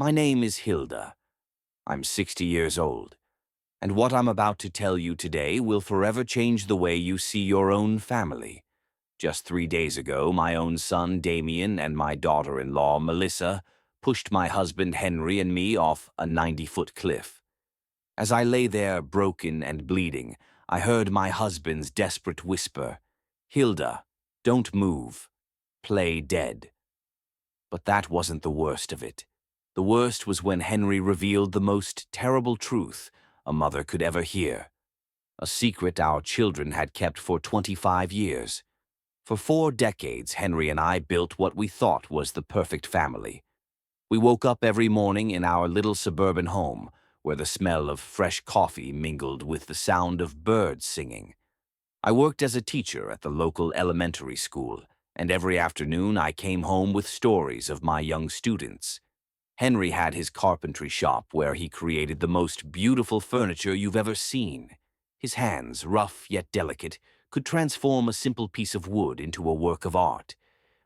My name is Hilda. I'm 60 years old, and what I'm about to tell you today will forever change the way you see your own family. Just 3 days ago, my own son Damien and my daughter-in-law Melissa pushed my husband Henry and me off a 90-foot cliff. As I lay there broken and bleeding, I heard my husband's desperate whisper, "Hilda, don't move. Play dead." But that wasn't the worst of it. The worst was when Henry revealed the most terrible truth a mother could ever hear. A secret our children had kept for 25 years. For 4 decades, Henry and I built what we thought was the perfect family. We woke up every morning in our little suburban home, where the smell of fresh coffee mingled with the sound of birds singing. I worked as a teacher at the local elementary school, and every afternoon I came home with stories of my young students. Henry had his carpentry shop where he created the most beautiful furniture you've ever seen. His hands, rough yet delicate, could transform a simple piece of wood into a work of art.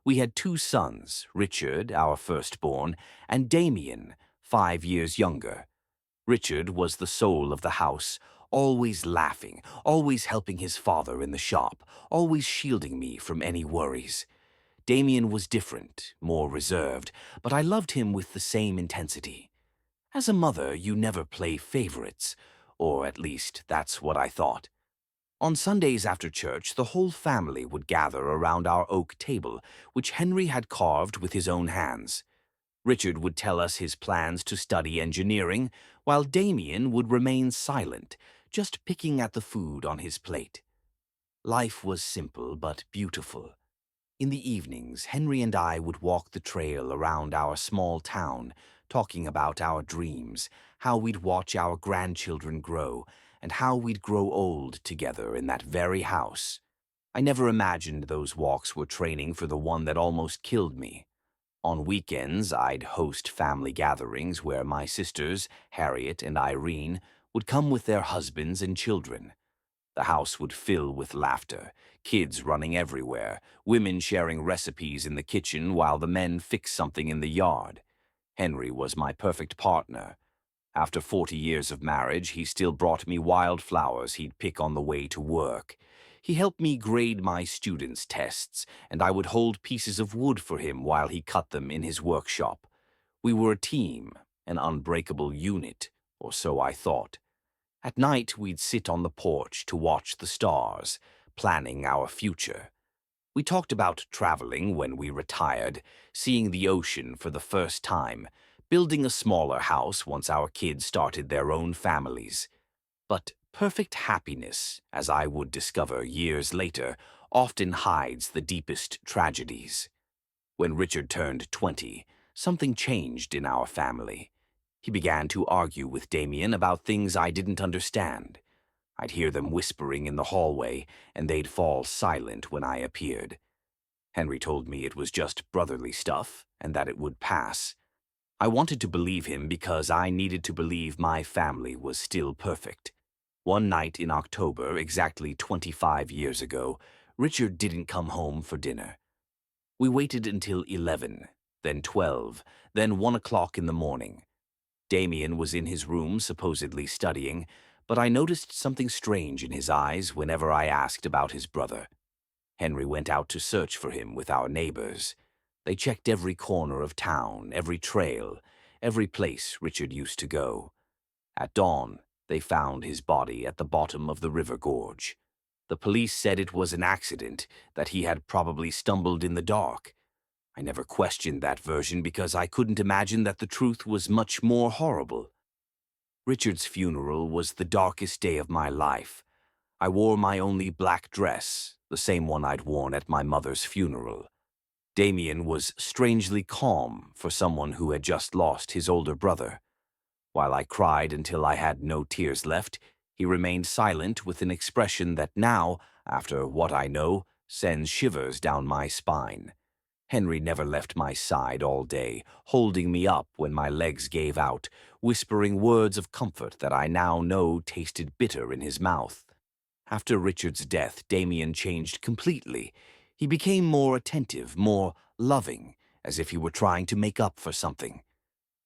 We had 2 sons, Richard, our firstborn, and Damien, 5 years younger. Richard was the soul of the house, always laughing, always helping his father in the shop, always shielding me from any worries. Damien was different, more reserved, but I loved him with the same intensity. As a mother, you never play favorites, or at least that's what I thought. On Sundays after church, the whole family would gather around our oak table, which Henry had carved with his own hands. Richard would tell us his plans to study engineering, while Damien would remain silent, just picking at the food on his plate. Life was simple but beautiful. In the evenings, Henry and I would walk the trail around our small town, talking about our dreams, how we'd watch our grandchildren grow, and how we'd grow old together in that very house. I never imagined those walks were training for the one that almost killed me. On weekends, I'd host family gatherings where my sisters, Harriet and Irene, would come with their husbands and children. The house would fill with laughter, kids running everywhere, women sharing recipes in the kitchen while the men fixed something in the yard. Henry was my perfect partner. After 40 years of marriage, he still brought me wildflowers he'd pick on the way to work. He helped me grade my students' tests, and I would hold pieces of wood for him while he cut them in his workshop. We were a team, an unbreakable unit, or so I thought. At night, we'd sit on the porch to watch the stars, planning our future. We talked about traveling when we retired, seeing the ocean for the first time, building a smaller house once our kids started their own families. But perfect happiness, as I would discover years later, often hides the deepest tragedies. When Richard turned 20, something changed in our family. He began to argue with Damien about things I didn't understand. I'd hear them whispering in the hallway, and they'd fall silent when I appeared. Henry told me it was just brotherly stuff, and that it would pass. I wanted to believe him because I needed to believe my family was still perfect. One night in October, exactly 25 years ago, Richard didn't come home for dinner. We waited until 11, then 12, then 1 o'clock in the morning. Damien was in his room, supposedly studying, but I noticed something strange in his eyes whenever I asked about his brother. Henry went out to search for him with our neighbors. They checked every corner of town, every trail, every place Richard used to go. At dawn, they found his body at the bottom of the river gorge. The police said it was an accident, that he had probably stumbled in the dark. I never questioned that version because I couldn't imagine that the truth was much more horrible. Richard's funeral was the darkest day of my life. I wore my only black dress, the same one I'd worn at my mother's funeral. Damien was strangely calm for someone who had just lost his older brother. While I cried until I had no tears left, he remained silent with an expression that now, after what I know, sends shivers down my spine. Henry never left my side all day, holding me up when my legs gave out, whispering words of comfort that I now know tasted bitter in his mouth. After Richard's death, Damien changed completely. He became more attentive, more loving, as if he were trying to make up for something.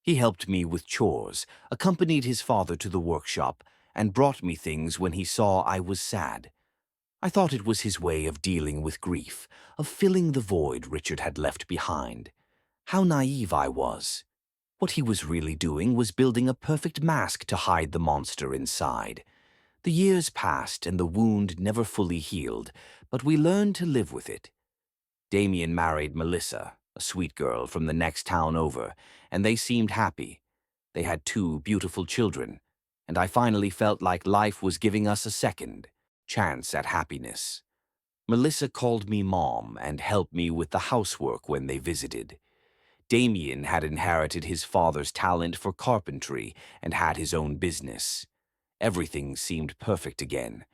He helped me with chores, accompanied his father to the workshop, and brought me things when he saw I was sad. I thought it was his way of dealing with grief, of filling the void Richard had left behind. How naive I was. What he was really doing was building a perfect mask to hide the monster inside. The years passed and the wound never fully healed, but we learned to live with it. Damien married Melissa, a sweet girl from the next town over, and they seemed happy. They had 2 beautiful children, and I finally felt like life was giving us a second chance at happiness. Melissa called me Mom and helped me with the housework when they visited. Damien had inherited his father's talent for carpentry and had his own business. Everything seemed perfect again.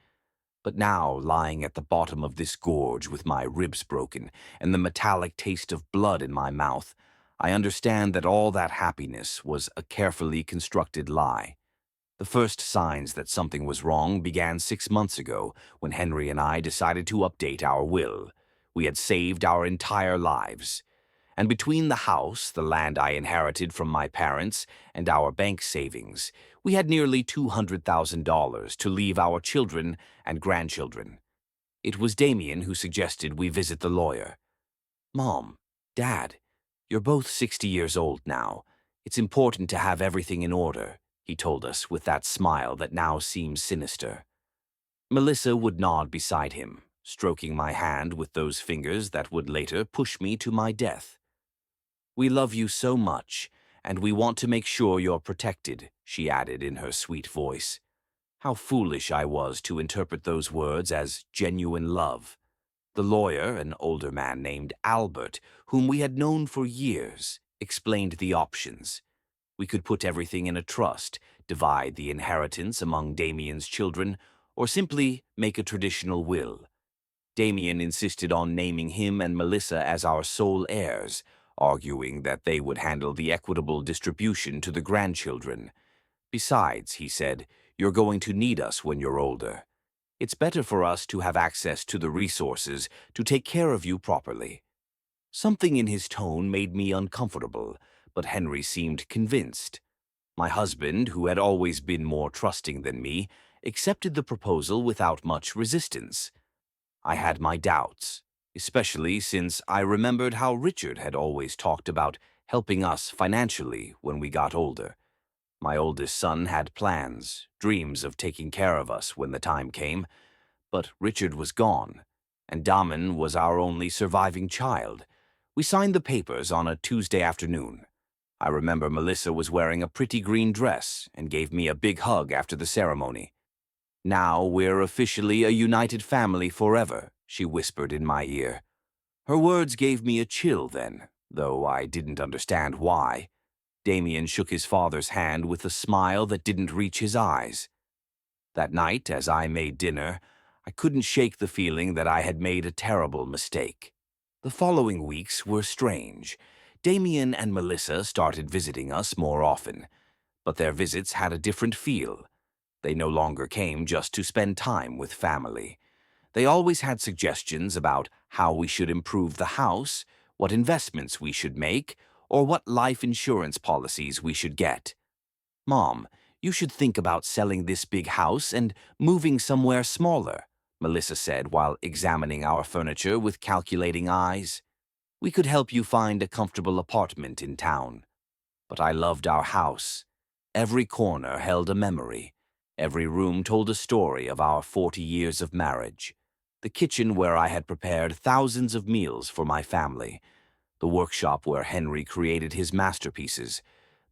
But now, lying at the bottom of this gorge with my ribs broken and the metallic taste of blood in my mouth, I understand that all that happiness was a carefully constructed lie. The first signs that something was wrong began 6 months ago when Henry and I decided to update our will. We had saved our entire lives. And between the house, the land I inherited from my parents, and our bank savings, we had nearly $200,000 to leave our children and grandchildren. It was Damien who suggested we visit the lawyer. Mom, Dad, you're both 60 years old now. It's important to have everything in order, he told us with that smile that now seems sinister. Melissa would nod beside him, stroking my hand with those fingers that would later push me to my death. We love you so much, and we want to make sure you're protected, she added in her sweet voice. How foolish I was to interpret those words as genuine love. The lawyer, an older man named Albert, whom we had known for years, explained the options. We could put everything in a trust, divide the inheritance among Damien's children, or simply make a traditional will. Damien insisted on naming him and Melissa as our sole heirs, arguing that they would handle the equitable distribution to the grandchildren. Besides, he said, you're going to need us when you're older. It's better for us to have access to the resources to take care of you properly. Something in his tone made me uncomfortable, but Henry seemed convinced. My husband, who had always been more trusting than me, accepted the proposal without much resistance. I had my doubts, especially since I remembered how Richard had always talked about helping us financially when we got older. My oldest son had plans, dreams of taking care of us when the time came, but Richard was gone, and Damon was our only surviving child. We signed the papers on a Tuesday afternoon. I remember Melissa was wearing a pretty green dress and gave me a big hug after the ceremony. Now we're officially a united family forever, she whispered in my ear. Her words gave me a chill then, though I didn't understand why. Damien shook his father's hand with a smile that didn't reach his eyes. That night, as I made dinner, I couldn't shake the feeling that I had made a terrible mistake. The following weeks were strange. Damien and Melissa started visiting us more often, but their visits had a different feel. They no longer came just to spend time with family. They always had suggestions about how we should improve the house, what investments we should make, or what life insurance policies we should get. Mom, you should think about selling this big house and moving somewhere smaller, Melissa said while examining our furniture with calculating eyes. We could help you find a comfortable apartment in town. But I loved our house. Every corner held a memory. Every room told a story of our 40 years of marriage. The kitchen where I had prepared thousands of meals for my family. The workshop where Henry created his masterpieces.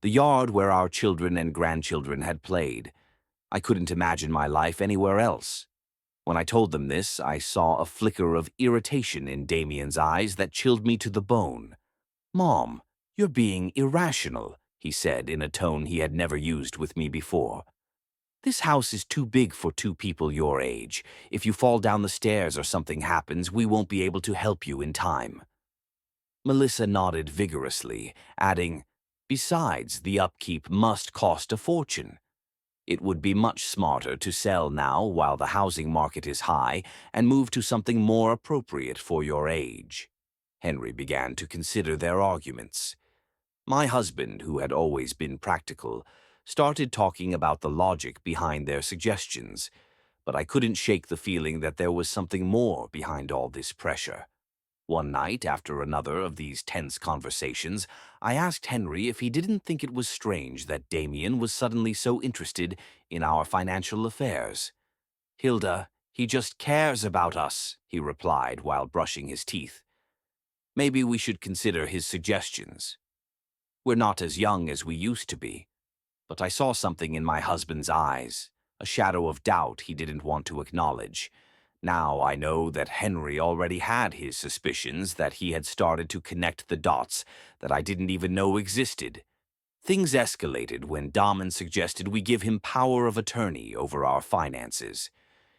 The yard where our children and grandchildren had played. I couldn't imagine my life anywhere else. When I told them this, I saw a flicker of irritation in Damien's eyes that chilled me to the bone. Mom, you're being irrational, he said in a tone he had never used with me before. This house is too big for 2 people your age. If you fall down the stairs or something happens, we won't be able to help you in time. Melissa nodded vigorously, adding, Besides, the upkeep must cost a fortune. It would be much smarter to sell now while the housing market is high and move to something more appropriate for your age. Henry began to consider their arguments. My husband, who had always been practical, started talking about the logic behind their suggestions, but I couldn't shake the feeling that there was something more behind all this pressure. One night, after another of these tense conversations, I asked Henry if he didn't think it was strange that Damien was suddenly so interested in our financial affairs. "Hilda, he just cares about us," he replied while brushing his teeth. "Maybe we should consider his suggestions. We're not as young as we used to be." But I saw something in my husband's eyes, a shadow of doubt he didn't want to acknowledge. Now I know that Henry already had his suspicions, that he had started to connect the dots that I didn't even know existed. Things escalated when Dahman suggested we give him power of attorney over our finances.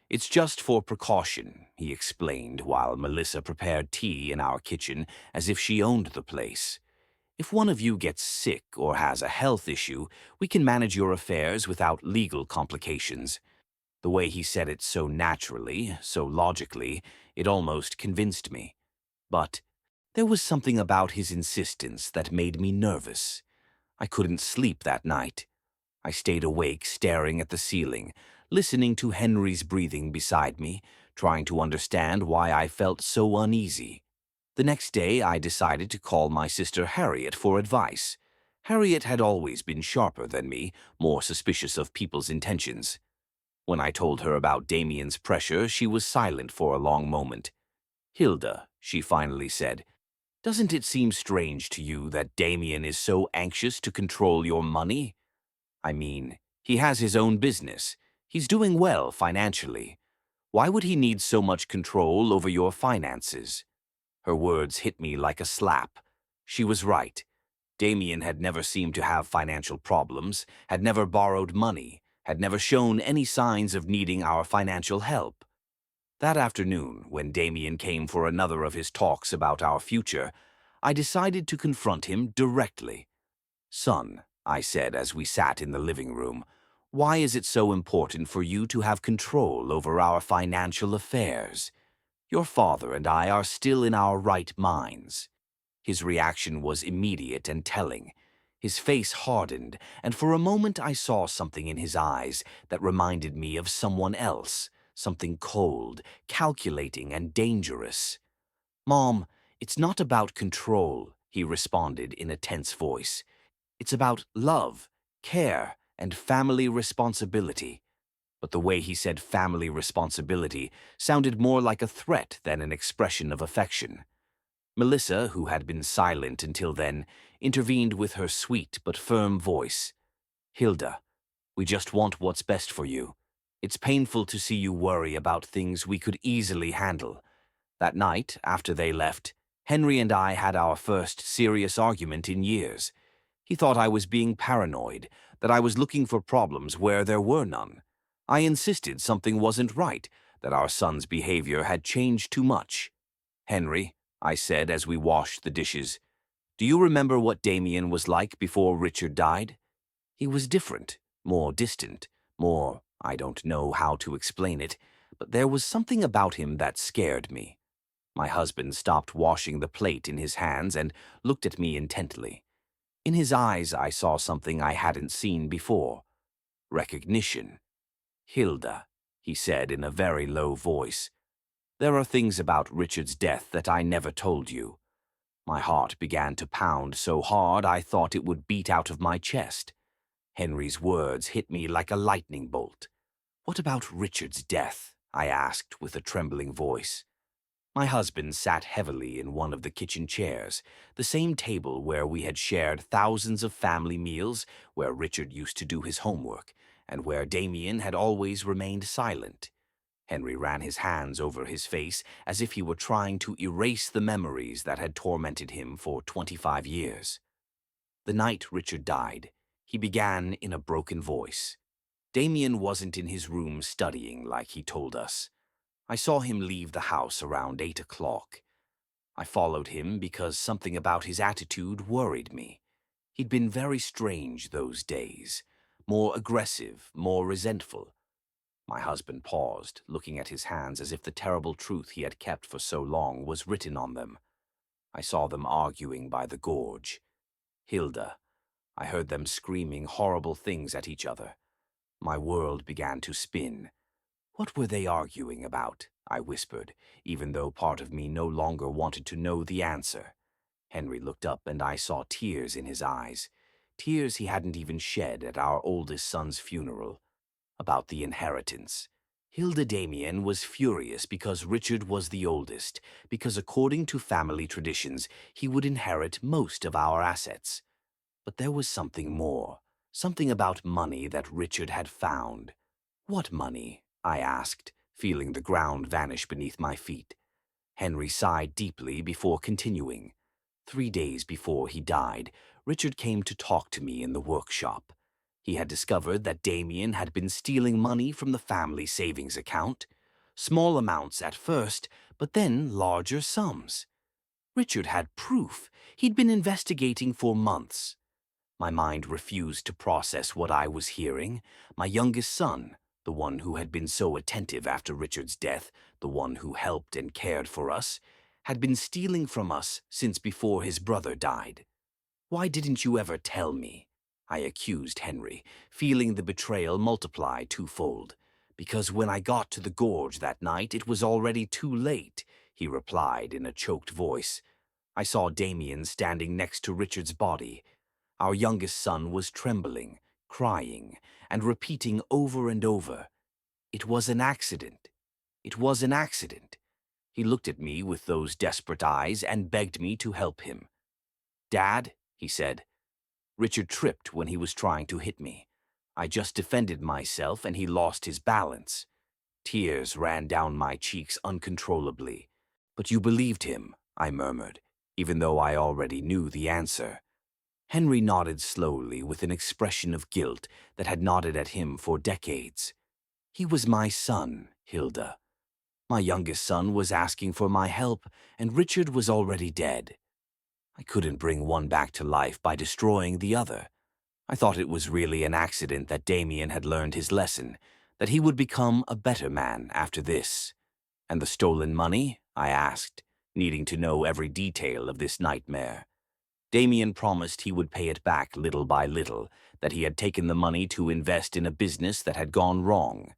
"It's just for precaution," he explained while Melissa prepared tea in our kitchen as if she owned the place. "If one of you gets sick or has a health issue, we can manage your affairs without legal complications." The way he said it so naturally, so logically, it almost convinced me. But there was something about his insistence that made me nervous. I couldn't sleep that night. I stayed awake staring at the ceiling, listening to Henry's breathing beside me, trying to understand why I felt so uneasy. The next day, I decided to call my sister Harriet for advice. Harriet had always been sharper than me, more suspicious of people's intentions. When I told her about Damien's pressure, she was silent for a long moment. "Hilda," she finally said, "doesn't it seem strange to you that Damien is so anxious to control your money? I mean, he has his own business. He's doing well financially. Why would he need so much control over your finances?" Her words hit me like a slap. She was right. Damien had never seemed to have financial problems, had never borrowed money, had never shown any signs of needing our financial help. That afternoon, when Damien came for another of his talks about our future, I decided to confront him directly. "Son," I said as we sat in the living room, "why is it so important for you to have control over our financial affairs? Your father and I are still in our right minds." His reaction was immediate and telling. His face hardened, and for a moment I saw something in his eyes that reminded me of someone else, something cold, calculating, and dangerous. "Mom, it's not about control," he responded in a tense voice. "It's about love, care, and family responsibility." But the way he said family responsibility sounded more like a threat than an expression of affection. Melissa, who had been silent until then, intervened with her sweet but firm voice. "Hilda, we just want what's best for you. It's painful to see you worry about things we could easily handle." That night, after they left, Henry and I had our first serious argument in years. He thought I was being paranoid, that I was looking for problems where there were none. I insisted something wasn't right, that our son's behavior had changed too much. "Henry," I said as we washed the dishes, "do you remember what Damien was like before Richard died? He was different, more distant, more, I don't know how to explain it, but there was something about him that scared me." My husband stopped washing the plate in his hands and looked at me intently. In his eyes I saw something I hadn't seen before. Recognition. "Hilda," he said in a very low voice, "there are things about Richard's death that I never told you." My heart began to pound so hard I thought it would beat out of my chest. Henry's words hit me like a lightning bolt. "What about Richard's death?" I asked with a trembling voice. My husband sat heavily in one of the kitchen chairs, the same table where we had shared thousands of family meals, where Richard used to do his homework, and where Damien had always remained silent. Henry ran his hands over his face as if he were trying to erase the memories that had tormented him for 25 years. "The night Richard died," he began in a broken voice, "Damien wasn't in his room studying like he told us. I saw him leave the house around 8 o'clock. I followed him because something about his attitude worried me. He'd been very strange those days, more aggressive, more resentful." My husband paused, looking at his hands as if the terrible truth he had kept for so long was written on them. I saw them arguing by the gorge. Hilda. I heard them screaming horrible things at each other. My world began to spin. What were they arguing about? I whispered, even though part of me no longer wanted to know the answer. Henry looked up and I saw tears in his eyes. Tears he hadn't even shed at our oldest son's funeral. About the inheritance. Hilda Damien was furious because Richard was the oldest, because according to family traditions, he would inherit most of our assets. But there was something more, something about money that Richard had found. What money? I asked, feeling the ground vanish beneath my feet. Henry sighed deeply before continuing. 3 days before he died, Richard came to talk to me in the workshop. He had discovered that Damien had been stealing money from the family savings account. Small amounts at first, but then larger sums. Richard had proof. He'd been investigating for months. My mind refused to process what I was hearing. My youngest son, the one who had been so attentive after Richard's death, the one who helped and cared for us, had been stealing from us since before his brother died. Why didn't you ever tell me? I accused Henry, feeling the betrayal multiply twofold. Because when I got to the gorge that night, it was already too late, he replied in a choked voice. I saw Damien standing next to Richard's body. Our youngest son was trembling, crying, and repeating over and over, "It was an accident. It was an accident." He looked at me with those desperate eyes and begged me to help him. "Dad," he said, "Richard tripped when he was trying to hit me. I just defended myself and he lost his balance." Tears ran down my cheeks uncontrollably. "But you believed him," I murmured, even though I already knew the answer. Henry nodded slowly with an expression of guilt that had nodded at him for decades. "He was my son, Hilda. My youngest son was asking for my help, and Richard was already dead. I couldn't bring one back to life by destroying the other. I thought it was really an accident that Damien had learned his lesson, that he would become a better man after this." "And the stolen money?" I asked, needing to know every detail of this nightmare. Damien promised he would pay it back little by little, that he had taken the money to invest in a business that had gone wrong.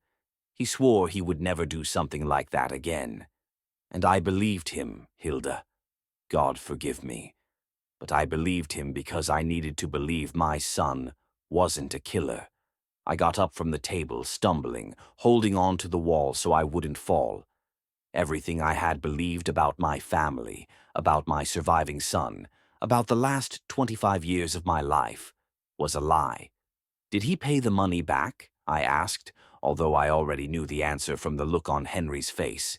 He swore he would never do something like that again. And I believed him, Hilda. God forgive me. But I believed him because I needed to believe my son wasn't a killer. I got up from the table, stumbling, holding on to the wall so I wouldn't fall. Everything I had believed about my family, about my surviving son, about the last 25 years of my life, was a lie. "Did he pay the money back?" I asked, although I already knew the answer from the look on Henry's face.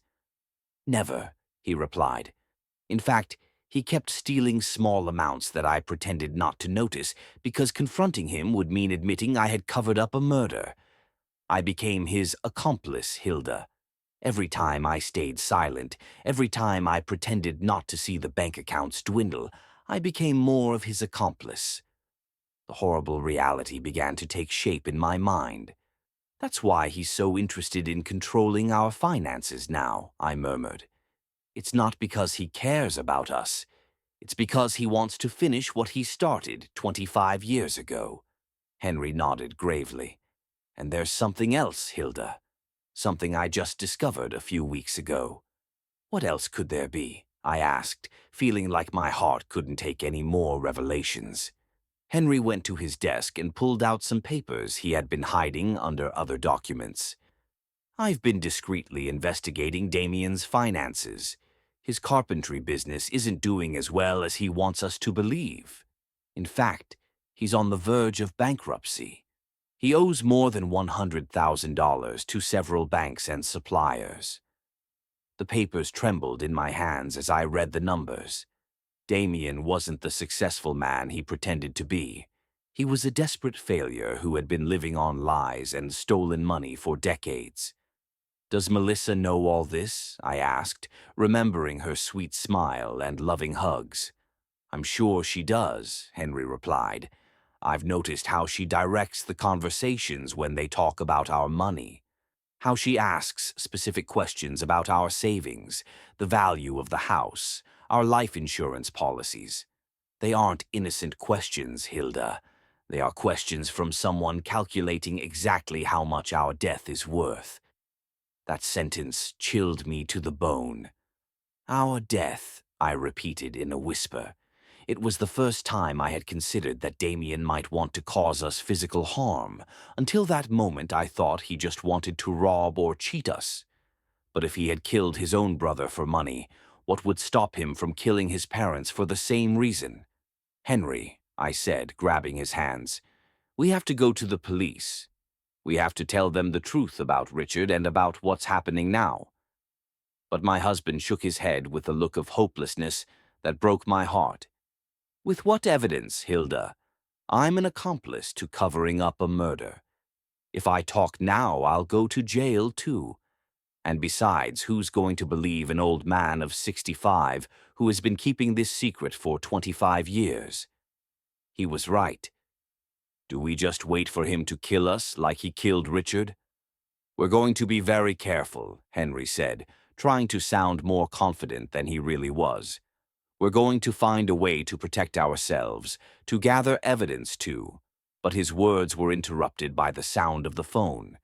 "Never," he replied. "In fact, he kept stealing small amounts that I pretended not to notice because confronting him would mean admitting I had covered up a murder. I became his accomplice, Hilda. Every time I stayed silent, every time I pretended not to see the bank accounts dwindle, I became more of his accomplice. The horrible reality began to take shape in my mind. That's why he's so interested in controlling our finances now," I murmured. "It's not because he cares about us. It's because he wants to finish what he started 25 years ago." Henry nodded gravely. "And there's something else, Hilda. Something I just discovered a few weeks ago." "What else could there be?" I asked, feeling like my heart couldn't take any more revelations. Henry went to his desk and pulled out some papers he had been hiding under other documents. "I've been discreetly investigating Damien's finances. His carpentry business isn't doing as well as he wants us to believe. In fact, he's on the verge of bankruptcy. He owes more than $100,000 to several banks and suppliers." The papers trembled in my hands as I read the numbers. Damien wasn't the successful man he pretended to be. He was a desperate failure who had been living on lies and stolen money for decades. "Does Melissa know all this?" I asked, remembering her sweet smile and loving hugs. "I'm sure she does," Henry replied. "I've noticed how she directs the conversations when they talk about our money. How she asks specific questions about our savings, the value of the house, our life insurance policies. They aren't innocent questions, Hilda. They are questions from someone calculating exactly how much our death is worth. That sentence chilled me to the bone. Our death, I repeated in a whisper. It was the first time I had considered that Damien might want to cause us physical harm. Until that moment, I thought he just wanted to rob or cheat us. But if he had killed his own brother for money, what would stop him from killing his parents for the same reason? Henry, I said, grabbing his hands, we have to go to the police. We have to tell them the truth about Richard and about what's happening now. But my husband shook his head with a look of hopelessness that broke my heart. With what evidence, Hilda? I'm an accomplice to covering up a murder. If I talk now, I'll go to jail too. And besides, who's going to believe an old man of 65 who has been keeping this secret for 25 years? He was right. Do we just wait for him to kill us like he killed Richard? We're going to be very careful, Henry said, trying to sound more confident than he really was. We're going to find a way to protect ourselves, to gather evidence too. But his words were interrupted by the sound of the phone.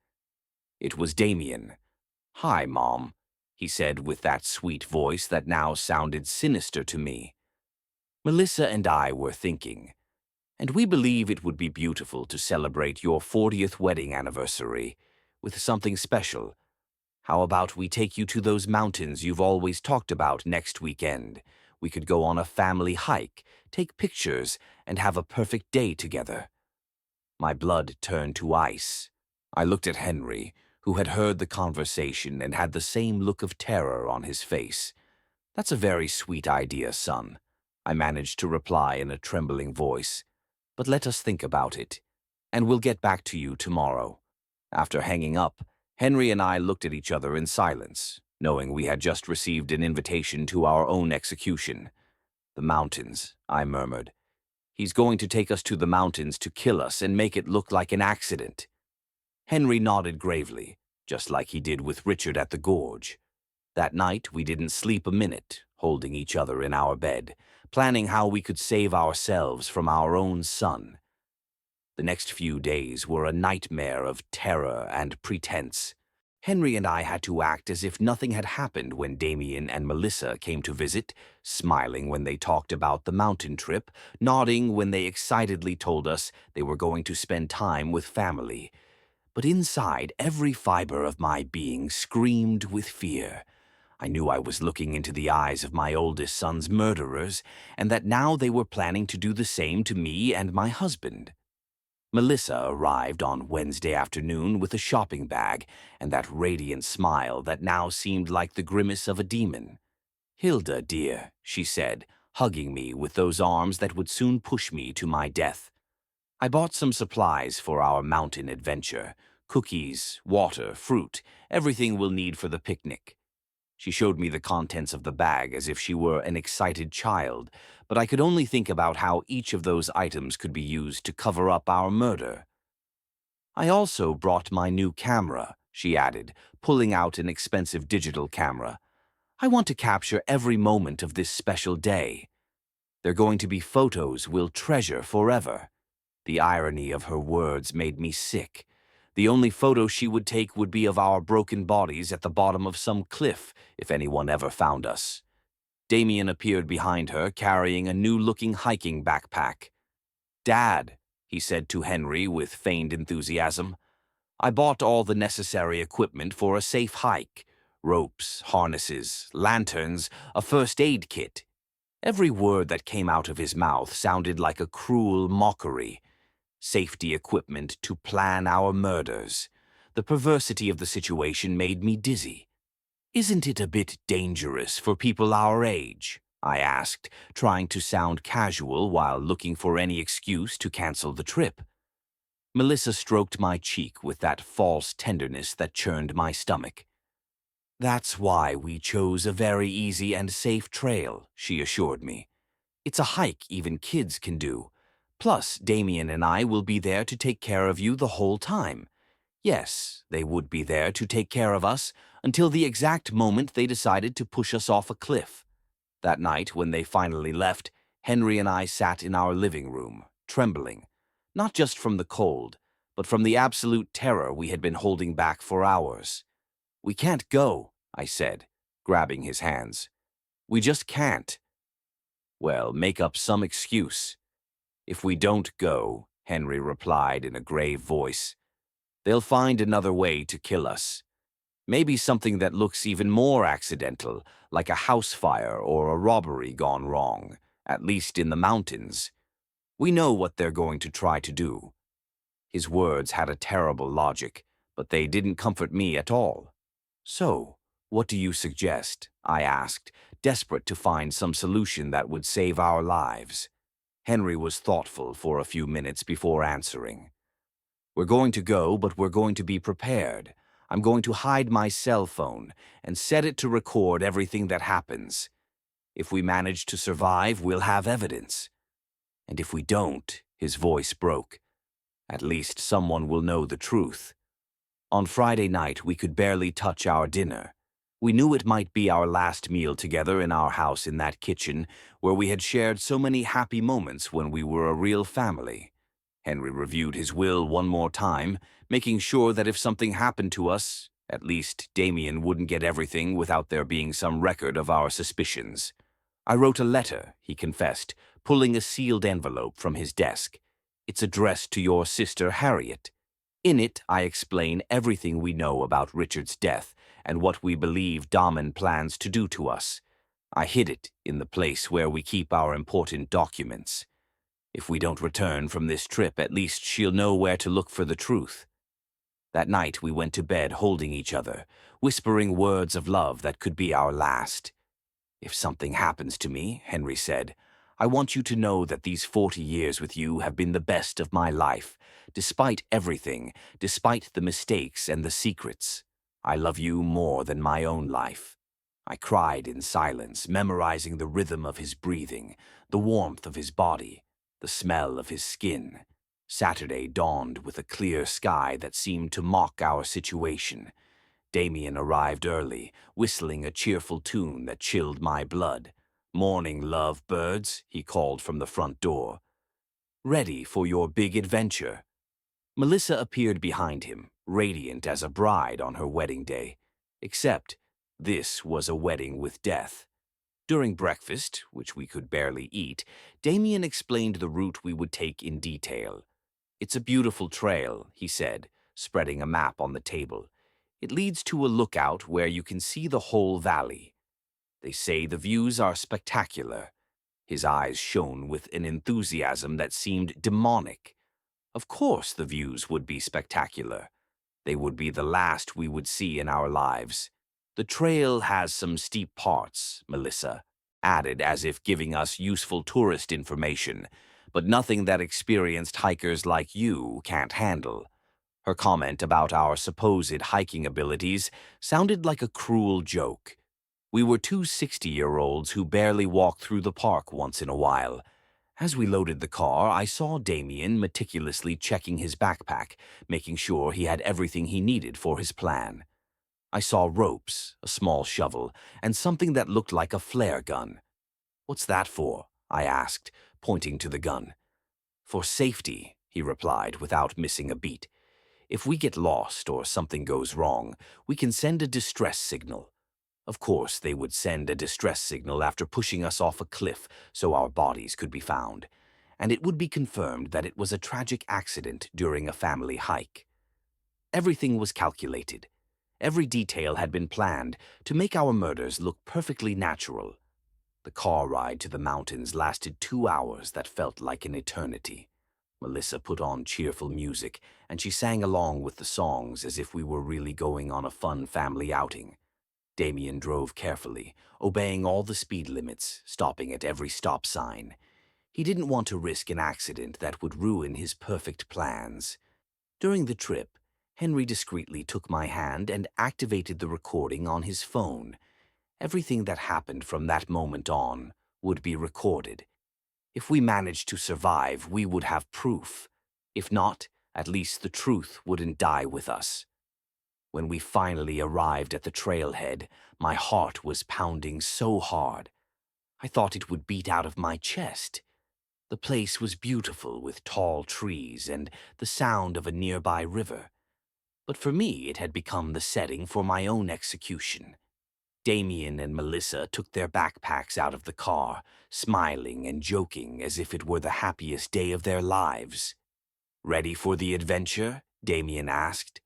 It was Damien. Hi, Mom, he said with that sweet voice that now sounded sinister to me. Melissa and I were thinking, and we believe it would be beautiful to celebrate your 40th wedding anniversary with something special. How about we take you to those mountains you've always talked about next weekend? We could go on a family hike, take pictures, and have a perfect day together. My blood turned to ice. I looked at Henry, who had heard the conversation and had the same look of terror on his face. That's a very sweet idea, son, I managed to reply in a trembling voice. But let us think about it, and we'll get back to you tomorrow. After hanging up, Henry and I looked at each other in silence, knowing we had just received an invitation to our own execution. The mountains, I murmured. He's going to take us to the mountains to kill us and make it look like an accident. Henry nodded gravely, just like he did with Richard at the gorge. That night, we didn't sleep a minute, holding each other in our bed, planning how we could save ourselves from our own son. The next few days were a nightmare of terror and pretense. Henry and I had to act as if nothing had happened when Damien and Melissa came to visit, smiling when they talked about the mountain trip, nodding when they excitedly told us they were going to spend time with family. But inside, every fiber of my being screamed with fear. I knew I was looking into the eyes of my oldest son's murderers, and that now they were planning to do the same to me and my husband. Melissa arrived on Wednesday afternoon with a shopping bag and that radiant smile that now seemed like the grimace of a demon. "Hilda, dear," she said, hugging me with those arms that would soon push me to my death. "I bought some supplies for our mountain adventure. Cookies, water, fruit, everything we'll need for the picnic." She showed me the contents of the bag as if she were an excited child, but I could only think about how each of those items could be used to cover up our murder. "I also brought my new camera," she added, pulling out an expensive digital camera. "I want to capture every moment of this special day. They're going to be photos we'll treasure forever." The irony of her words made me sick. The only photo she would take would be of our broken bodies at the bottom of some cliff if anyone ever found us. Damien appeared behind her, carrying a new-looking hiking backpack. "Dad," he said to Henry with feigned enthusiasm, "I bought all the necessary equipment for a safe hike. Ropes, harnesses, lanterns, a first aid kit." Every word that came out of his mouth sounded like a cruel mockery. Safety equipment to plan our murders. The perversity of the situation made me dizzy. "Isn't it a bit dangerous for people our age?" I asked, trying to sound casual while looking for any excuse to cancel the trip. Melissa stroked my cheek with that false tenderness that churned my stomach. "That's why we chose a very easy and safe trail," she assured me. "It's a hike even kids can do. Plus, Damien and I will be there to take care of you the whole time." Yes, they would be there to take care of us until the exact moment they decided to push us off a cliff. That night, when they finally left, Henry and I sat in our living room, trembling, not just from the cold, but from the absolute terror we had been holding back for hours. "We can't go," I said, grabbing his hands. "We just can't." "Well, make up some excuse." "If we don't go," Henry replied in a grave voice, "they'll find another way to kill us. Maybe something that looks even more accidental, like a house fire or a robbery gone wrong, at least in the mountains. We know what they're going to try to do." His words had a terrible logic, but they didn't comfort me at all. "So, what do you suggest?" I asked, desperate to find some solution that would save our lives. Henry was thoughtful for a few minutes before answering. "We're going to go, but we're going to be prepared. I'm going to hide my cell phone and set it to record everything that happens. If we manage to survive, we'll have evidence. And if we don't," his voice broke, "at least someone will know the truth." On Friday night, we could barely touch our dinner. We knew it might be our last meal together in our house in that kitchen where we had shared so many happy moments when we were a real family. Henry reviewed his will one more time, making sure that if something happened to us, at least Damien wouldn't get everything without there being some record of our suspicions. "I wrote a letter," he confessed, pulling a sealed envelope from his desk. "It's addressed to your sister Harriet. In it, I explain everything we know about Richard's death and what we believe Damen plans to do to us. I hid it in the place where we keep our important documents. If we don't return from this trip, at least she'll know where to look for the truth." That night, we went to bed holding each other, whispering words of love that could be our last. "If something happens to me," Henry said, "I want you to know that these 40 years with you have been the best of my life. Despite everything, despite the mistakes and the secrets, I love you more than my own life." I cried in silence, memorizing the rhythm of his breathing, the warmth of his body, the smell of his skin. Saturday dawned with a clear sky that seemed to mock our situation. Damien arrived early, whistling a cheerful tune that chilled my blood. "Morning, love birds," he called from the front door. "Ready for your big adventure?" Melissa appeared behind him, radiant as a bride on her wedding day. Except, this was a wedding with death. During breakfast, which we could barely eat, Damien explained the route we would take in detail. "It's a beautiful trail," he said, spreading a map on the table. "It leads to a lookout where you can see the whole valley. They say the views are spectacular." His eyes shone with an enthusiasm that seemed demonic. Of course the views would be spectacular. They would be the last we would see in our lives. "The trail has some steep parts," Melissa added, as if giving us useful tourist information, "but nothing that experienced hikers like you can't handle." Her comment about our supposed hiking abilities sounded like a cruel joke. We were two 60-year-olds who barely walked through the park once in a while. As we loaded the car, I saw Damien meticulously checking his backpack, making sure he had everything he needed for his plan. I saw ropes, a small shovel, and something that looked like a flare gun. "What's that for?" I asked, pointing to the gun. "For safety," he replied without missing a beat. "If we get lost or something goes wrong, we can send a distress signal." Of course, they would send a distress signal after pushing us off a cliff so our bodies could be found, and it would be confirmed that it was a tragic accident during a family hike. Everything was calculated. Every detail had been planned to make our murders look perfectly natural. The car ride to the mountains lasted 2 hours that felt like an eternity. Melissa put on cheerful music, and she sang along with the songs as if we were really going on a fun family outing. Damien drove carefully, obeying all the speed limits, stopping at every stop sign. He didn't want to risk an accident that would ruin his perfect plans. During the trip, Henry discreetly took my hand and activated the recording on his phone. Everything that happened from that moment on would be recorded. If we managed to survive, we would have proof. If not, at least the truth wouldn't die with us. When we finally arrived at the trailhead, my heart was pounding so hard. I thought it would beat out of my chest. The place was beautiful with tall trees and the sound of a nearby river. But for me, it had become the setting for my own execution. Damien and Melissa took their backpacks out of the car, smiling and joking as if it were the happiest day of their lives. "Ready for the adventure?" Damien asked.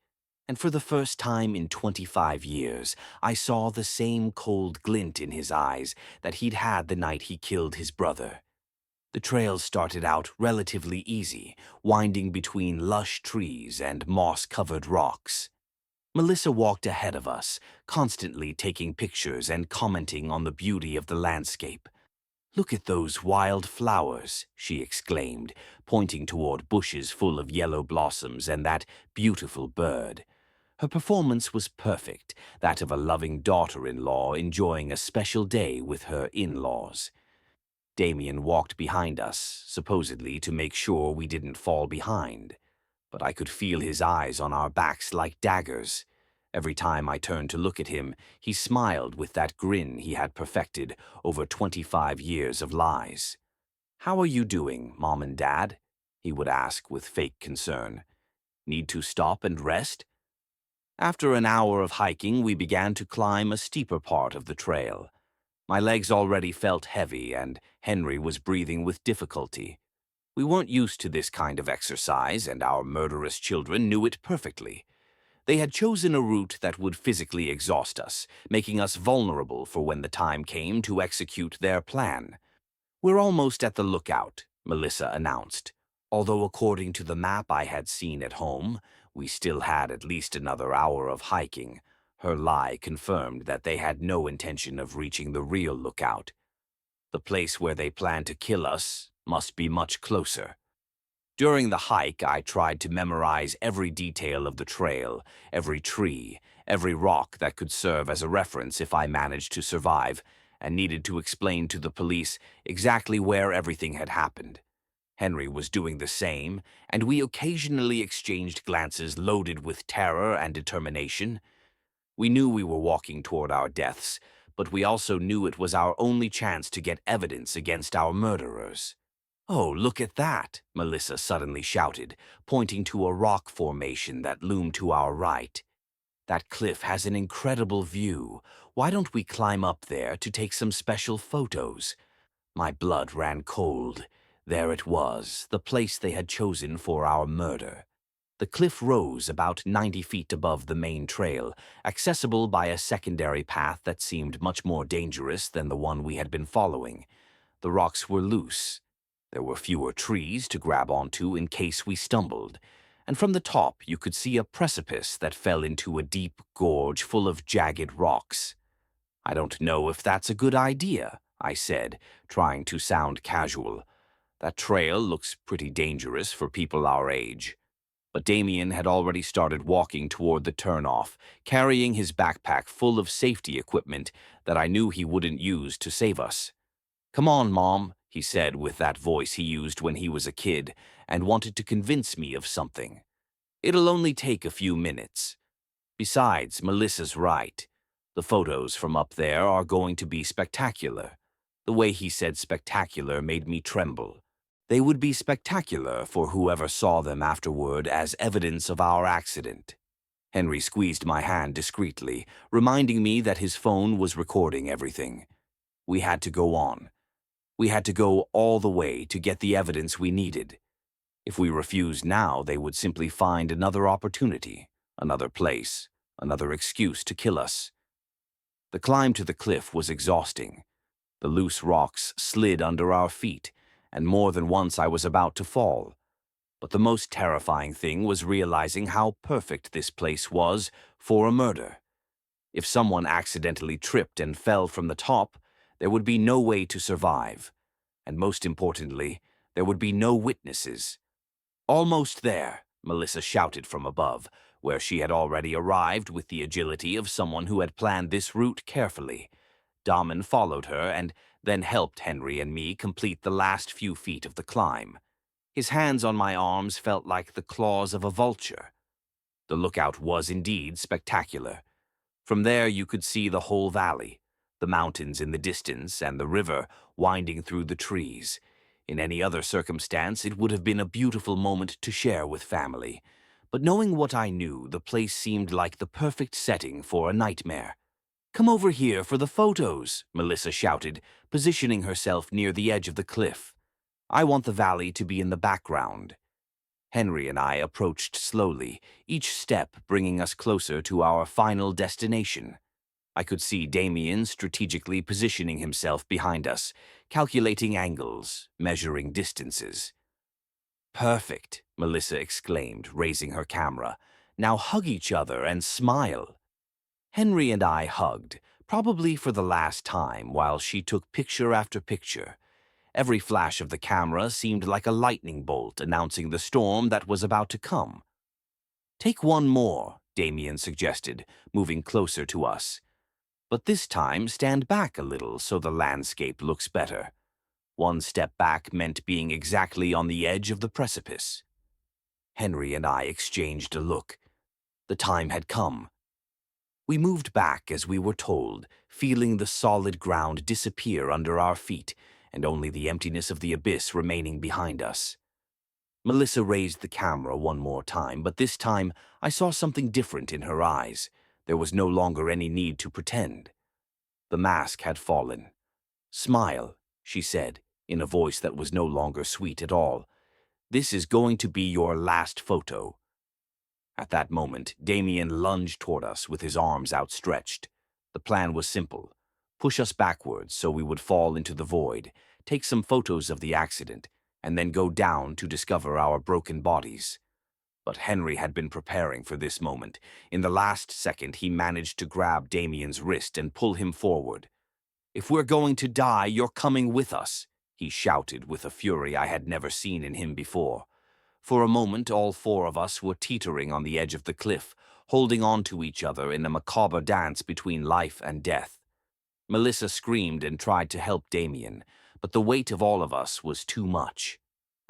And for the first time in 25 years, I saw the same cold glint in his eyes that he'd had the night he killed his brother. The trail started out relatively easy, winding between lush trees and moss-covered rocks. Melissa walked ahead of us, constantly taking pictures and commenting on the beauty of the landscape. "Look at those wild flowers," she exclaimed, pointing toward bushes full of yellow blossoms and that beautiful bird. Her performance was perfect, that of a loving daughter-in-law enjoying a special day with her in-laws. Damien walked behind us, supposedly to make sure we didn't fall behind. But I could feel his eyes on our backs like daggers. Every time I turned to look at him, he smiled with that grin he had perfected over 25 years of lies. "How are you doing, Mom and Dad?" he would ask with fake concern. "Need to stop and rest?" After an hour of hiking, we began to climb a steeper part of the trail. My legs already felt heavy, and Henry was breathing with difficulty. We weren't used to this kind of exercise, and our murderous children knew it perfectly. They had chosen a route that would physically exhaust us, making us vulnerable for when the time came to execute their plan. "We're almost at the lookout," Melissa announced. Although according to the map I had seen at home, we still had at least another hour of hiking. Her lie confirmed that they had no intention of reaching the real lookout. The place where they planned to kill us must be much closer. During the hike, I tried to memorize every detail of the trail, every tree, every rock that could serve as a reference if I managed to survive, and needed to explain to the police exactly where everything had happened. Henry was doing the same, and we occasionally exchanged glances loaded with terror and determination. We knew we were walking toward our deaths, but we also knew it was our only chance to get evidence against our murderers. "Oh, look at that!" Melissa suddenly shouted, pointing to a rock formation that loomed to our right. "That cliff has an incredible view. Why don't we climb up there to take some special photos?" My blood ran cold. There it was, the place they had chosen for our murder. The cliff rose about 90 feet above the main trail, accessible by a secondary path that seemed much more dangerous than the one we had been following. The rocks were loose. There were fewer trees to grab onto in case we stumbled, and from the top you could see a precipice that fell into a deep gorge full of jagged rocks. "I don't know if that's a good idea," I said, trying to sound casual. "That trail looks pretty dangerous for people our age." But Damien had already started walking toward the turnoff, carrying his backpack full of safety equipment that I knew he wouldn't use to save us. "Come on, Mom," he said with that voice he used when he was a kid and wanted to convince me of something. "It'll only take a few minutes. Besides, Melissa's right. The photos from up there are going to be spectacular." The way he said spectacular made me tremble. They would be spectacular for whoever saw them afterward as evidence of our accident. Henry squeezed my hand discreetly, reminding me that his phone was recording everything. We had to go on. We had to go all the way to get the evidence we needed. If we refused now, they would simply find another opportunity, another place, another excuse to kill us. The climb to the cliff was exhausting. The loose rocks slid under our feet, and more than once I was about to fall. But the most terrifying thing was realizing how perfect this place was for a murder. If someone accidentally tripped and fell from the top, there would be no way to survive. And most importantly, there would be no witnesses. "Almost there," Melissa shouted from above, where she had already arrived with the agility of someone who had planned this route carefully. Damen followed her and then helped Henry and me complete the last few feet of the climb. His hands on my arms felt like the claws of a vulture. The lookout was indeed spectacular. From there you could see the whole valley, the mountains in the distance and the river winding through the trees. In any other circumstance, it would have been a beautiful moment to share with family. But knowing what I knew, the place seemed like the perfect setting for a nightmare. "Come over here for the photos," Melissa shouted, positioning herself near the edge of the cliff. "I want the valley to be in the background." Henry and I approached slowly, each step bringing us closer to our final destination. I could see Damien strategically positioning himself behind us, calculating angles, measuring distances. "Perfect," Melissa exclaimed, raising her camera. "Now hug each other and smile." Henry and I hugged, probably for the last time, while she took picture after picture. Every flash of the camera seemed like a lightning bolt announcing the storm that was about to come. "Take one more," Damien suggested, moving closer to us. "But this time stand back a little so the landscape looks better." One step back meant being exactly on the edge of the precipice. Henry and I exchanged a look. The time had come. We moved back as we were told, feeling the solid ground disappear under our feet and only the emptiness of the abyss remaining behind us. Melissa raised the camera one more time, but this time I saw something different in her eyes. There was no longer any need to pretend. The mask had fallen. "Smile," she said, in a voice that was no longer sweet at all. "This is going to be your last photo." At that moment, Damien lunged toward us with his arms outstretched. The plan was simple: push us backwards so we would fall into the void, take some photos of the accident, and then go down to discover our broken bodies. But Henry had been preparing for this moment. In the last second, he managed to grab Damien's wrist and pull him forward. "If we're going to die, you're coming with us," he shouted with a fury I had never seen in him before. For a moment, all four of us were teetering on the edge of the cliff, holding on to each other in a macabre dance between life and death. Melissa screamed and tried to help Damien, but the weight of all of us was too much.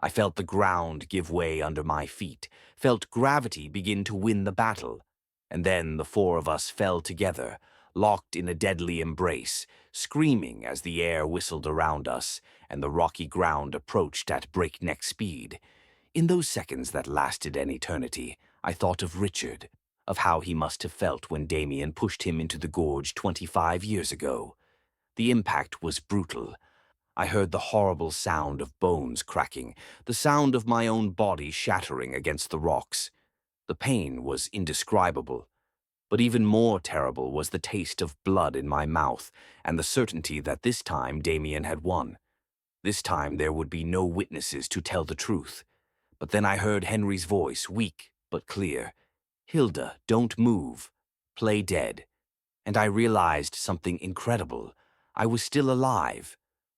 I felt the ground give way under my feet, felt gravity begin to win the battle. And then the four of us fell together, locked in a deadly embrace, screaming as the air whistled around us and the rocky ground approached at breakneck speed. In those seconds that lasted an eternity, I thought of Richard, of how he must have felt when Damien pushed him into the gorge 25 years ago. The impact was brutal. I heard the horrible sound of bones cracking, the sound of my own body shattering against the rocks. The pain was indescribable, but even more terrible was the taste of blood in my mouth and the certainty that this time Damien had won. This time there would be no witnesses to tell the truth. But then I heard Henry's voice, weak but clear. "Hilda, don't move. Play dead." And I realized something incredible. I was still alive.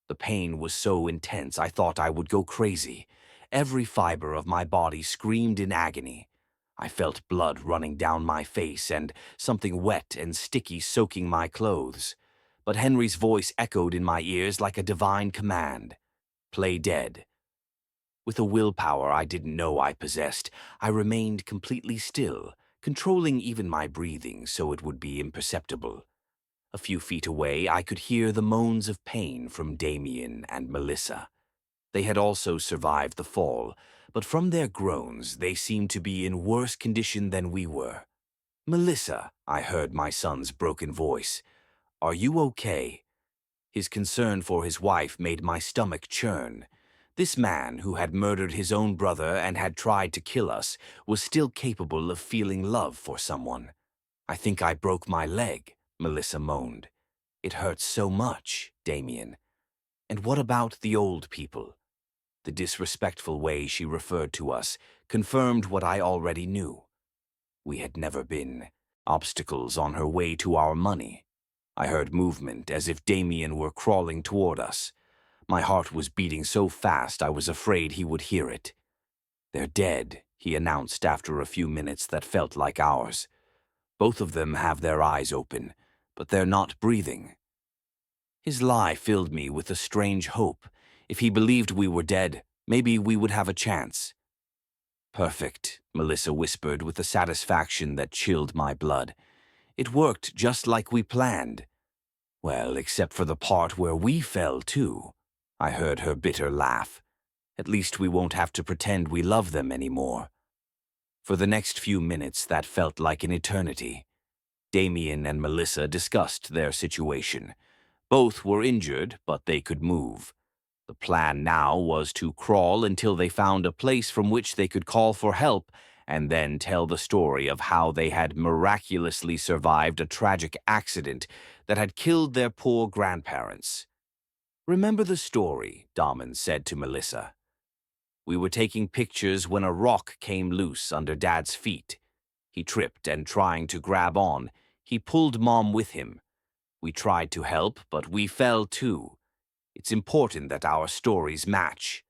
The pain was so intense I thought I would go crazy. Every fiber of my body screamed in agony. I felt blood running down my face and something wet and sticky soaking my clothes. But Henry's voice echoed in my ears like a divine command. "Play dead." With a willpower I didn't know I possessed, I remained completely still, controlling even my breathing so it would be imperceptible. A few feet away, I could hear the moans of pain from Damien and Melissa. They had also survived the fall, but from their groans, they seemed to be in worse condition than we were. "Melissa," I heard my son's broken voice, "are you okay?" His concern for his wife made my stomach churn. This man, who had murdered his own brother and had tried to kill us, was still capable of feeling love for someone. "I think I broke my leg," Melissa moaned. "It hurts so much, Damien." "And what about the old people?" The disrespectful way she referred to us confirmed what I already knew. We had never been obstacles on her way to our money. I heard movement as if Damien were crawling toward us. My heart was beating so fast I was afraid he would hear it. "They're dead," he announced after a few minutes that felt like hours. "Both of them have their eyes open, but they're not breathing." His lie filled me with a strange hope. If he believed we were dead, maybe we would have a chance. "Perfect," Melissa whispered with a satisfaction that chilled my blood. "It worked just like we planned." Well, except for the part where we fell, too. I heard her bitter laugh. At least we won't have to pretend we love them anymore. For the next few minutes, that felt like an eternity. Damien and Melissa discussed their situation. Both were injured, but they could move. The plan now was to crawl until they found a place from which they could call for help and then tell the story of how they had miraculously survived a tragic accident that had killed their poor grandparents. "Remember the story," Damon said to Melissa. "We were taking pictures when a rock came loose under Dad's feet. He tripped and trying to grab on, he pulled Mom with him. We tried to help, but we fell too. It's important that our stories match."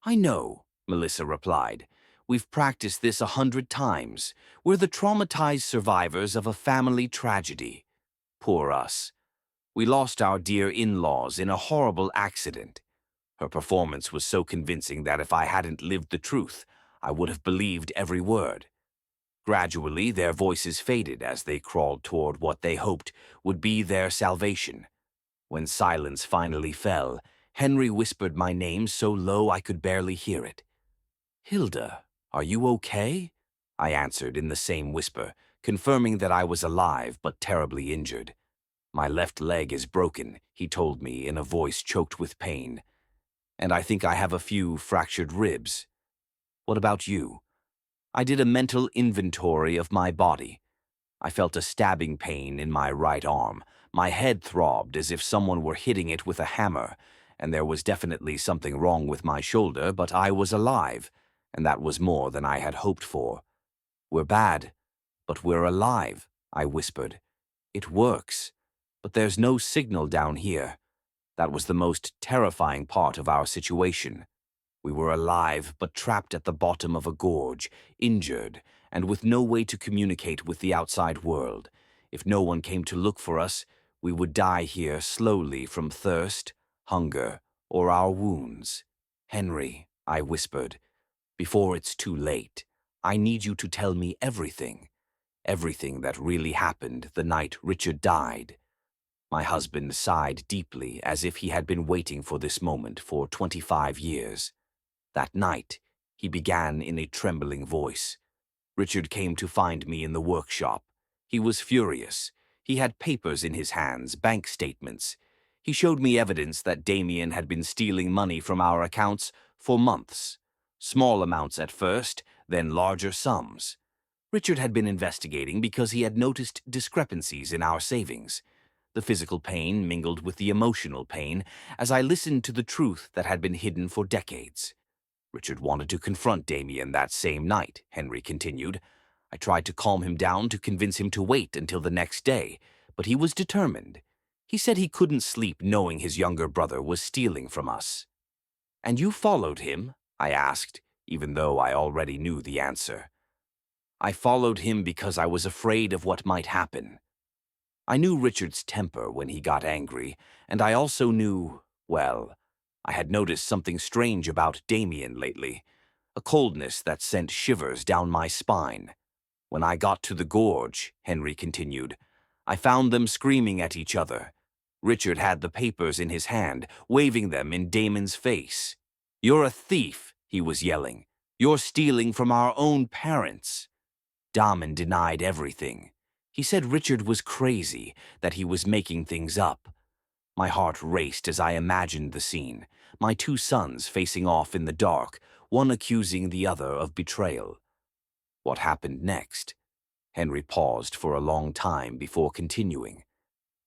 "I know," Melissa replied. "We've practiced this 100 times. We're the traumatized survivors of a family tragedy. Poor us. We lost our dear in-laws in a horrible accident." Her performance was so convincing that if I hadn't lived the truth, I would have believed every word. Gradually, their voices faded as they crawled toward what they hoped would be their salvation. When silence finally fell, Henry whispered my name so low I could barely hear it. "Hilda, are you okay?" I answered in the same whisper, confirming that I was alive but terribly injured. "My left leg is broken," he told me in a voice choked with pain. "And I think I have a few fractured ribs. What about you?" I did a mental inventory of my body. I felt a stabbing pain in my right arm. My head throbbed as if someone were hitting it with a hammer, and there was definitely something wrong with my shoulder, but I was alive, and that was more than I had hoped for. "We're bad, but we're alive," I whispered. "It works, but there's no signal down here." That was the most terrifying part of our situation. We were alive, but trapped at the bottom of a gorge, injured, and with no way to communicate with the outside world. If no one came to look for us, we would die here slowly from thirst, hunger, or our wounds. "Henry," I whispered, "before it's too late, I need you to tell me everything. Everything that really happened the night Richard died." My husband sighed deeply, as if he had been waiting for this moment for 25 years. "That night," he began in a trembling voice, "Richard came to find me in the workshop. He was furious. He had papers in his hands, bank statements. He showed me evidence that Damien had been stealing money from our accounts for months. Small amounts at first, then larger sums. Richard had been investigating because he had noticed discrepancies in our savings. The physical pain mingled with the emotional pain as I listened to the truth that had been hidden for decades. Richard wanted to confront Damien that same night," Henry continued. "I tried to calm him down to convince him to wait until the next day, but he was determined. He said he couldn't sleep knowing his younger brother was stealing from us." "And you followed him?" I asked, even though I already knew the answer. "I followed him because I was afraid of what might happen. I knew Richard's temper when he got angry, and I also knew, well, I had noticed something strange about Damien lately, a coldness that sent shivers down my spine. When I got to the gorge," Henry continued, "I found them screaming at each other. Richard had the papers in his hand, waving them in Damon's face. 'You're a thief,' he was yelling. 'You're stealing from our own parents.' Damon denied everything. He said Richard was crazy, that he was making things up. My heart raced as I imagined the scene, my two sons facing off in the dark, one accusing the other of betrayal. What happened next?" Henry paused for a long time before continuing.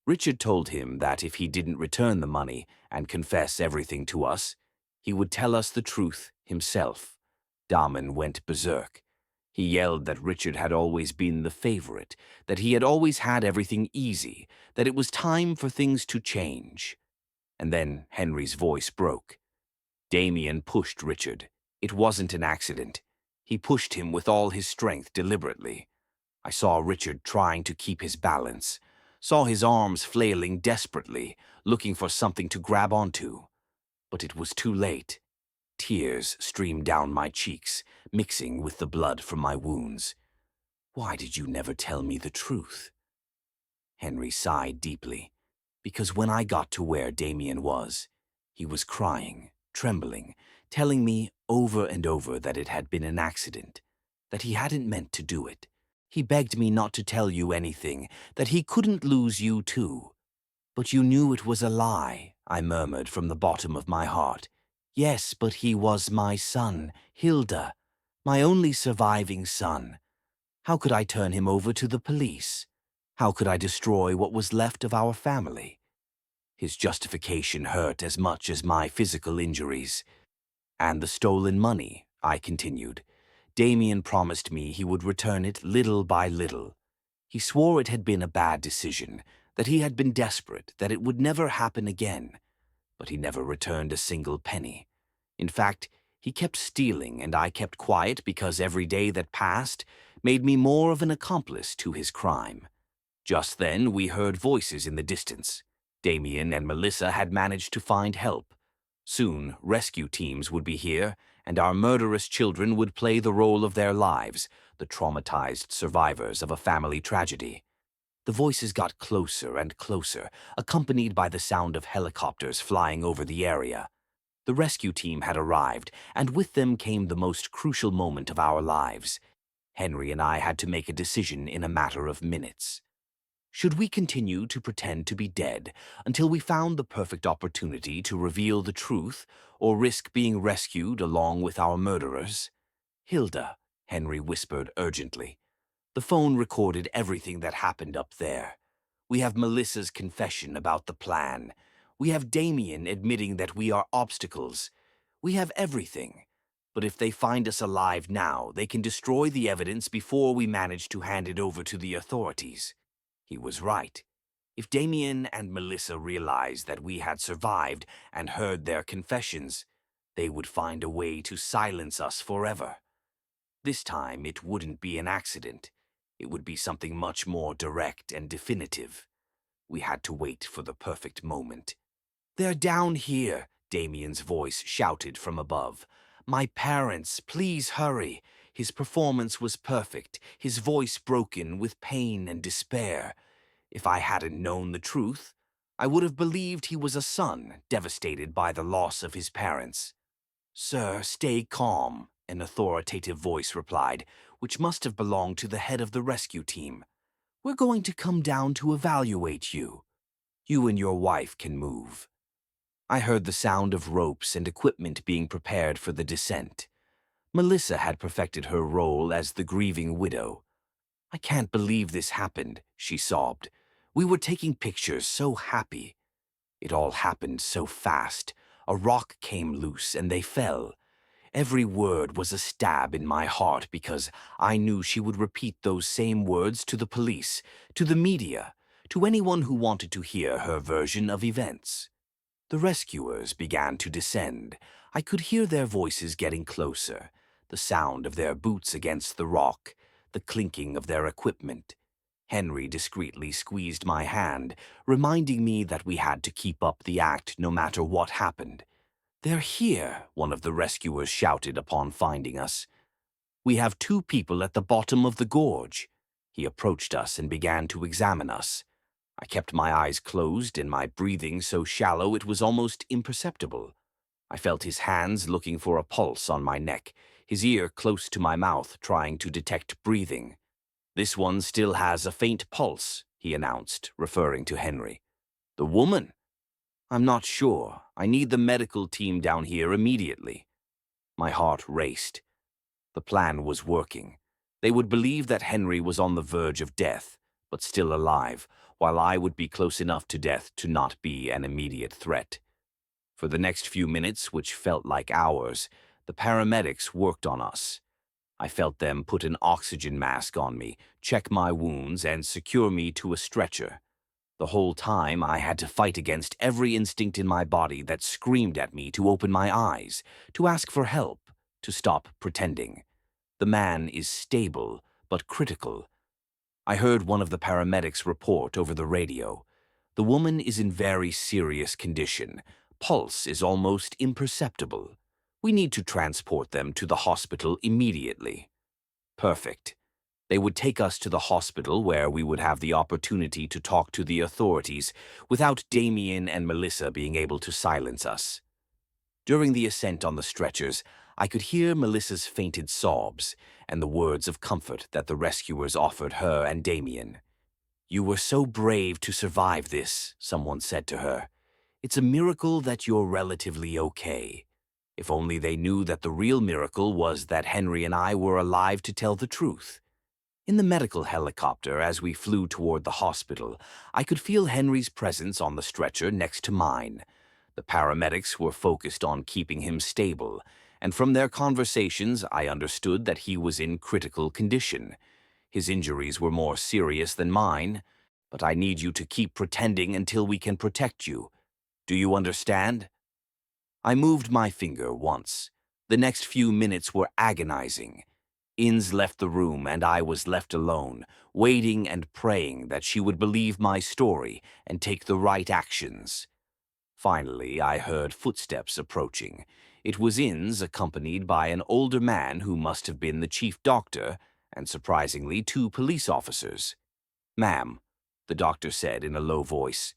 "Richard told him that if he didn't return the money and confess everything to us, he would tell us the truth himself." Damon went berserk. He yelled that Richard had always been the favorite, that he had always had everything easy, that it was time for things to change. And then Henry's voice broke. "Damien pushed Richard. It wasn't an accident. He pushed him with all his strength deliberately. I saw Richard trying to keep his balance, saw his arms flailing desperately, looking for something to grab onto. But it was too late. Tears streamed down my cheeks, mixing with the blood from my wounds. Why did you never tell me the truth?" Henry sighed deeply. because when I got to where Damien was, he was crying, trembling, telling me over and over that it had been an accident, that he hadn't meant to do it. He begged me not to tell you anything, that he couldn't lose you too. But you knew it was a lie, I murmured from the bottom of my heart. Yes, but he was my son, Hilda, my only surviving son. How could I turn him over to the police? How could I destroy what was left of our family? His justification hurt as much as my physical injuries. And the stolen money, I continued. Damien promised me he would return it little by little. He swore it had been a bad decision, that he had been desperate, that it would never happen again. But he never returned a single penny. In fact, he kept stealing, and I kept quiet because every day that passed made me more of an accomplice to his crime. Just then, we heard voices in the distance. Damien and Melissa had managed to find help. Soon, rescue teams would be here, and our murderous children would play the role of their lives, the traumatized survivors of a family tragedy. The voices got closer and closer, accompanied by the sound of helicopters flying over the area. The rescue team had arrived, and with them came the most crucial moment of our lives. Henry and I had to make a decision in a matter of minutes. Should we continue to pretend to be dead until we found the perfect opportunity to reveal the truth, or risk being rescued along with our murderers? Hilda, Henry whispered urgently. The phone recorded everything that happened up there. We have Melissa's confession about the plan. We have Damien admitting that we are obstacles. We have everything. But if they find us alive now, they can destroy the evidence before we manage to hand it over to the authorities. He was right. If Damien and Melissa realized that we had survived and heard their confessions, they would find a way to silence us forever. This time, it wouldn't be an accident. It would be something much more direct and definitive. We had to wait for the perfect moment. "They're down here," Damien's voice shouted from above. "My parents, please hurry." His performance was perfect, his voice broken with pain and despair. If I hadn't known the truth, I would have believed he was a son devastated by the loss of his parents. "Sir, stay calm," an authoritative voice replied, which must have belonged to the head of the rescue team. "We're going to come down to evaluate you. You and your wife can move." I heard the sound of ropes and equipment being prepared for the descent. Melissa had perfected her role as the grieving widow. "I can't believe this happened," she sobbed. "We were taking pictures, so happy. It all happened so fast. A rock came loose and they fell. Every word was a stab in my heart because I knew she would repeat those same words to the police, to the media, to anyone who wanted to hear her version of events." The rescuers began to descend. I could hear their voices getting closer, the sound of their boots against the rock, the clinking of their equipment. Henry discreetly squeezed my hand, reminding me that we had to keep up the act no matter what happened. "They're here," one of the rescuers shouted upon finding us. "We have 2 people at the bottom of the gorge." He approached us and began to examine us. I kept my eyes closed and my breathing so shallow it was almost imperceptible. I felt his hands looking for a pulse on my neck, his ear close to my mouth trying to detect breathing. "This one still has a faint pulse," he announced, referring to Henry. "The woman? I'm not sure. I need the medical team down here immediately." My heart raced. The plan was working. They would believe that Henry was on the verge of death, but still alive, while I would be close enough to death to not be an immediate threat. For the next few minutes, which felt like hours, the paramedics worked on us. I felt them put an oxygen mask on me, check my wounds, and secure me to a stretcher. The whole time, I had to fight against every instinct in my body that screamed at me to open my eyes, to ask for help, to stop pretending. The man is stable, but critical. I heard one of the paramedics report over the radio. "The woman is in very serious condition. Pulse is almost imperceptible. We need to transport them to the hospital immediately." Perfect. They would take us to the hospital where we would have the opportunity to talk to the authorities without Damien and Melissa being able to silence us. During the ascent on the stretchers, I could hear Melissa's fainted sobs and the words of comfort that the rescuers offered her and Damien. "You were so brave to survive this," someone said to her. "It's a miracle that you're relatively okay." If only they knew that the real miracle was that Henry and I were alive to tell the truth. In the medical helicopter, as we flew toward the hospital, I could feel Henry's presence on the stretcher next to mine. The paramedics were focused on keeping him stable, and from their conversations I understood that he was in critical condition. His injuries were more serious than mine, but I need you to keep pretending until we can protect you. Do you understand? I moved my finger once. The next few minutes were agonizing. Inns left the room and I was left alone, waiting and praying that she would believe my story and take the right actions. Finally, I heard footsteps approaching. It was Inns, accompanied by an older man who must have been the chief doctor, and surprisingly, 2 police officers. "Ma'am," the doctor said in a low voice,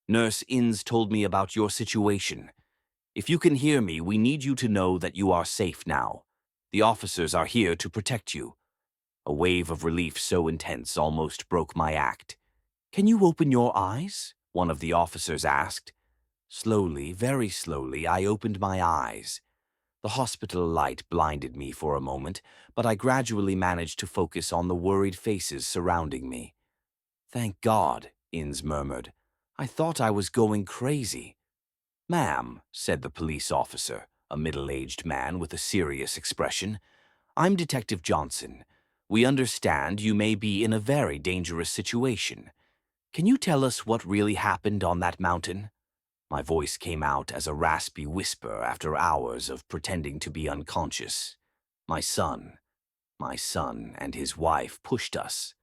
"Nurse Inns told me about your situation. If you can hear me, we need you to know that you are safe now. The officers are here to protect you." A wave of relief so intense almost broke my act. "Can you open your eyes?" one of the officers asked. Slowly, very slowly, I opened my eyes. The hospital light blinded me for a moment, but I gradually managed to focus on the worried faces surrounding me. "Thank God," Inns murmured. "I thought I was going crazy." "Ma'am," said the police officer, a middle-aged man with a serious expression, "I'm Detective Johnson. We understand you may be in a very dangerous situation. Can you tell us what really happened on that mountain?" My voice came out as a raspy whisper after hours of pretending to be unconscious. My son and his wife pushed us.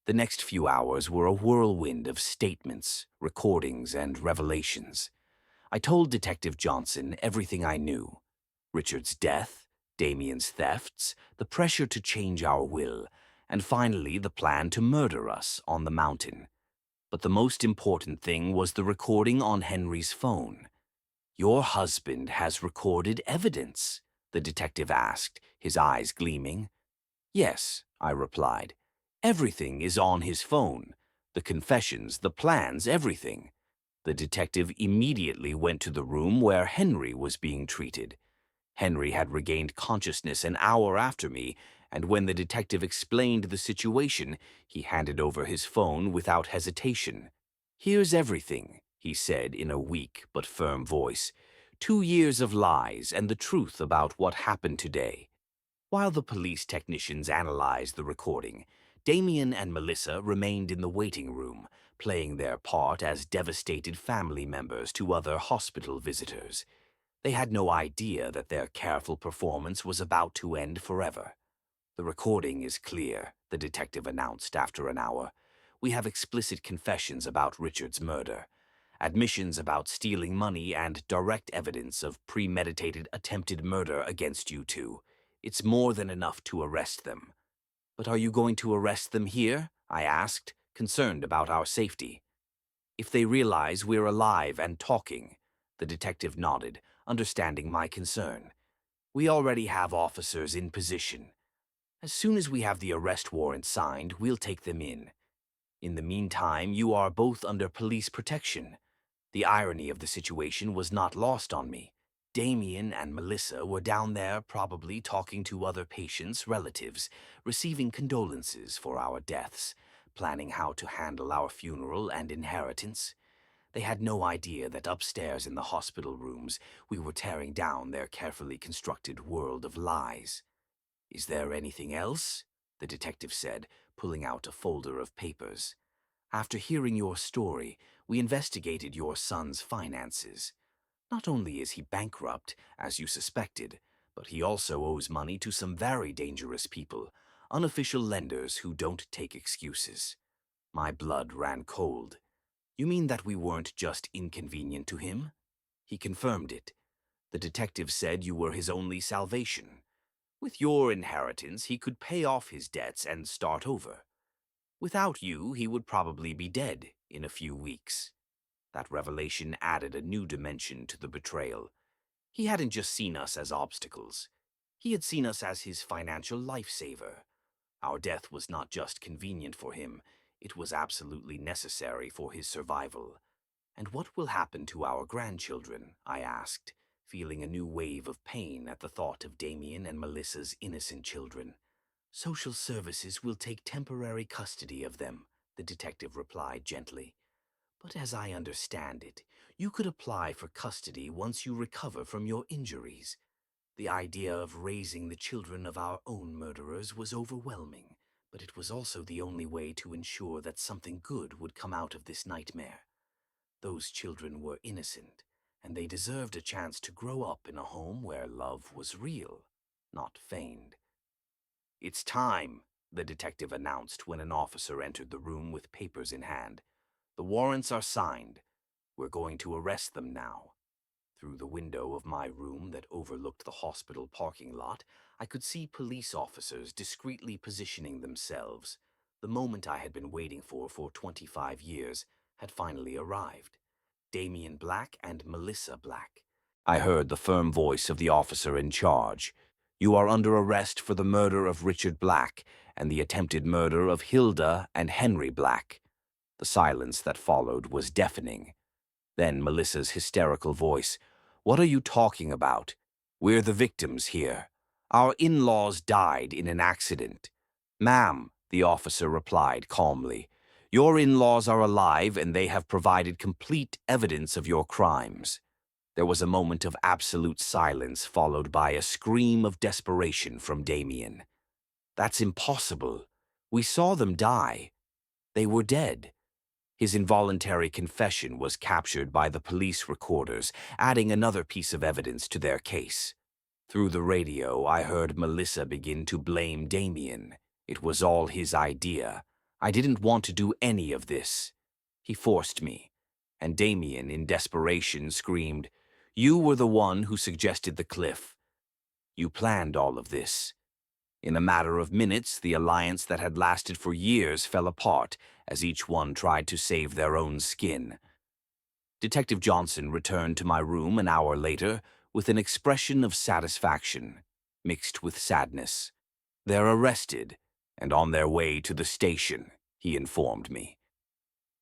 The next few hours were a whirlwind of statements, recordings, and revelations. I told Detective Johnson everything I knew. Richard's death, Damien's thefts, the pressure to change our will, and finally the plan to murder us on the mountain. But the most important thing was the recording on Henry's phone. "Your husband has recorded evidence?" the detective asked, his eyes gleaming. "Yes," I replied. "Everything is on his phone. The confessions, the plans, everything." The detective immediately went to the room where Henry was being treated. Henry had regained consciousness an hour after me, and when the detective explained the situation, he handed over his phone without hesitation. "Here's everything," he said in a weak but firm voice. "2 years of lies and the truth about what happened today." While the police technicians analyzed the recording, Damien and Melissa remained in the waiting room, playing their part as devastated family members to other hospital visitors. They had no idea that their careful performance was about to end forever. "The recording is clear," the detective announced after an hour. "We have explicit confessions about Richard's murder, admissions about stealing money, and direct evidence of premeditated attempted murder against you two. It's more than enough to arrest them." "But are you going to arrest them here?" I asked, concerned about our safety. "If they realize we're alive and talking," the detective nodded, understanding my concern. "We already have officers in position. As soon as we have the arrest warrant signed, we'll take them in. In the meantime, you are both under police protection." The irony of the situation was not lost on me. Damien and Melissa were down there probably talking to other patients' relatives, receiving condolences for our deaths, planning how to handle our funeral and inheritance. They had no idea that upstairs in the hospital rooms we were tearing down their carefully constructed world of lies. "Is there anything else?" the detective said, pulling out a folder of papers. "After hearing your story, we investigated your son's finances. Not only is he bankrupt, as you suspected, but he also owes money to some very dangerous people, unofficial lenders who don't take excuses." My blood ran cold. "You mean that we weren't just inconvenient to him?" He confirmed it. "The detective said you were his only salvation." With your inheritance, he could pay off his debts and start over. Without you, he would probably be dead in a few weeks. That revelation added a new dimension to the betrayal. He hadn't just seen us as obstacles. He had seen us as his financial lifesaver. Our death was not just convenient for him, it was absolutely necessary for his survival. And what will happen to our grandchildren? I asked, feeling a new wave of pain at the thought of Damien and Melissa's innocent children. Social services will take temporary custody of them, the detective replied gently. But as I understand it, you could apply for custody once you recover from your injuries. The idea of raising the children of our own murderers was overwhelming, but it was also the only way to ensure that something good would come out of this nightmare. Those children were innocent, and they deserved a chance to grow up in a home where love was real, not feigned. "It's time," the detective announced when an officer entered the room with papers in hand. "The warrants are signed. We're going to arrest them now." Through the window of my room that overlooked the hospital parking lot, I could see police officers discreetly positioning themselves. The moment I had been waiting for 25 years had finally arrived. Damien Black and Melissa Black. I heard the firm voice of the officer in charge. "You are under arrest for the murder of Richard Black and the attempted murder of Hilda and Henry Black." The silence that followed was deafening. Then Melissa's hysterical voice. "What are you talking about? We're the victims here. Our in-laws died in an accident." "Ma'am," the officer replied calmly, "your in-laws are alive and they have provided complete evidence of your crimes." There was a moment of absolute silence followed by a scream of desperation from Damien. "That's impossible. We saw them die. They were dead." His involuntary confession was captured by the police recorders, adding another piece of evidence to their case. Through the radio, I heard Melissa begin to blame Damien. It was all his idea. I didn't want to do any of this. He forced me. And Damien, in desperation, screamed, "You were the one who suggested the cliff. You planned all of this." In a matter of minutes, the alliance that had lasted for years fell apart as each one tried to save their own skin. Detective Johnson returned to my room an hour later with an expression of satisfaction, mixed with sadness. "They're arrested and on their way to the station," he informed me.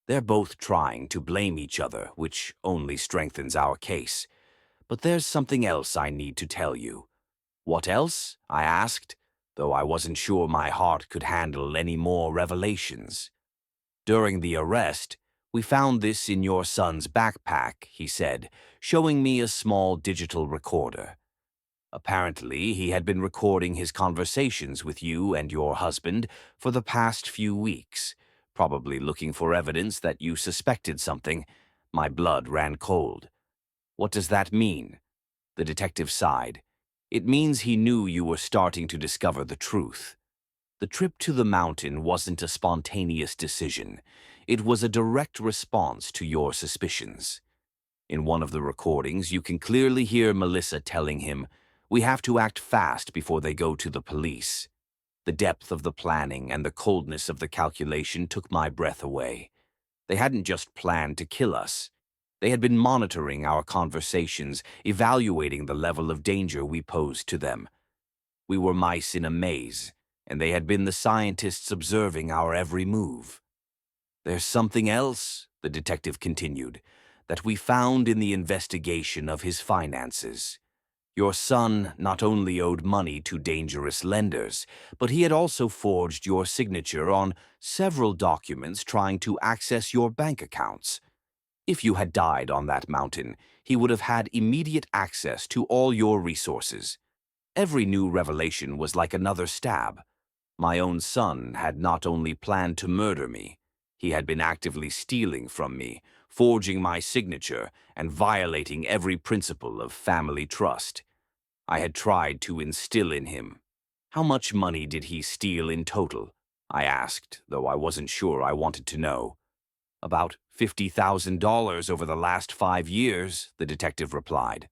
"They're both trying to blame each other, which only strengthens our case. But there's something else I need to tell you." "What else?" I asked, though I wasn't sure my heart could handle any more revelations. "During the arrest, we found this in your son's backpack," he said, showing me a small digital recorder. "Apparently, he had been recording his conversations with you and your husband for the past few weeks, probably looking for evidence that you suspected something." My blood ran cold. "What does that mean?" The detective sighed. "It means he knew you were starting to discover the truth. The trip to the mountain wasn't a spontaneous decision. It was a direct response to your suspicions." In one of the recordings, you can clearly hear Melissa telling him, "We have to act fast before they go to the police." The depth of the planning and the coldness of the calculation took my breath away. They hadn't just planned to kill us. They had been monitoring our conversations, evaluating the level of danger we posed to them. We were mice in a maze, and they had been the scientists observing our every move. "There's something else," the detective continued, "that we found in the investigation of his finances. Your son not only owed money to dangerous lenders, but he had also forged your signature on several documents trying to access your bank accounts. If you had died on that mountain, he would have had immediate access to all your resources. Every new revelation was like another stab. My own son had not only planned to murder me, he had been actively stealing from me, forging my signature, and violating every principle of family trust. I had tried to instill in him. How much money did he steal in total?" I asked, though I wasn't sure I wanted to know. "About $50,000 over the last 5 years, the detective replied.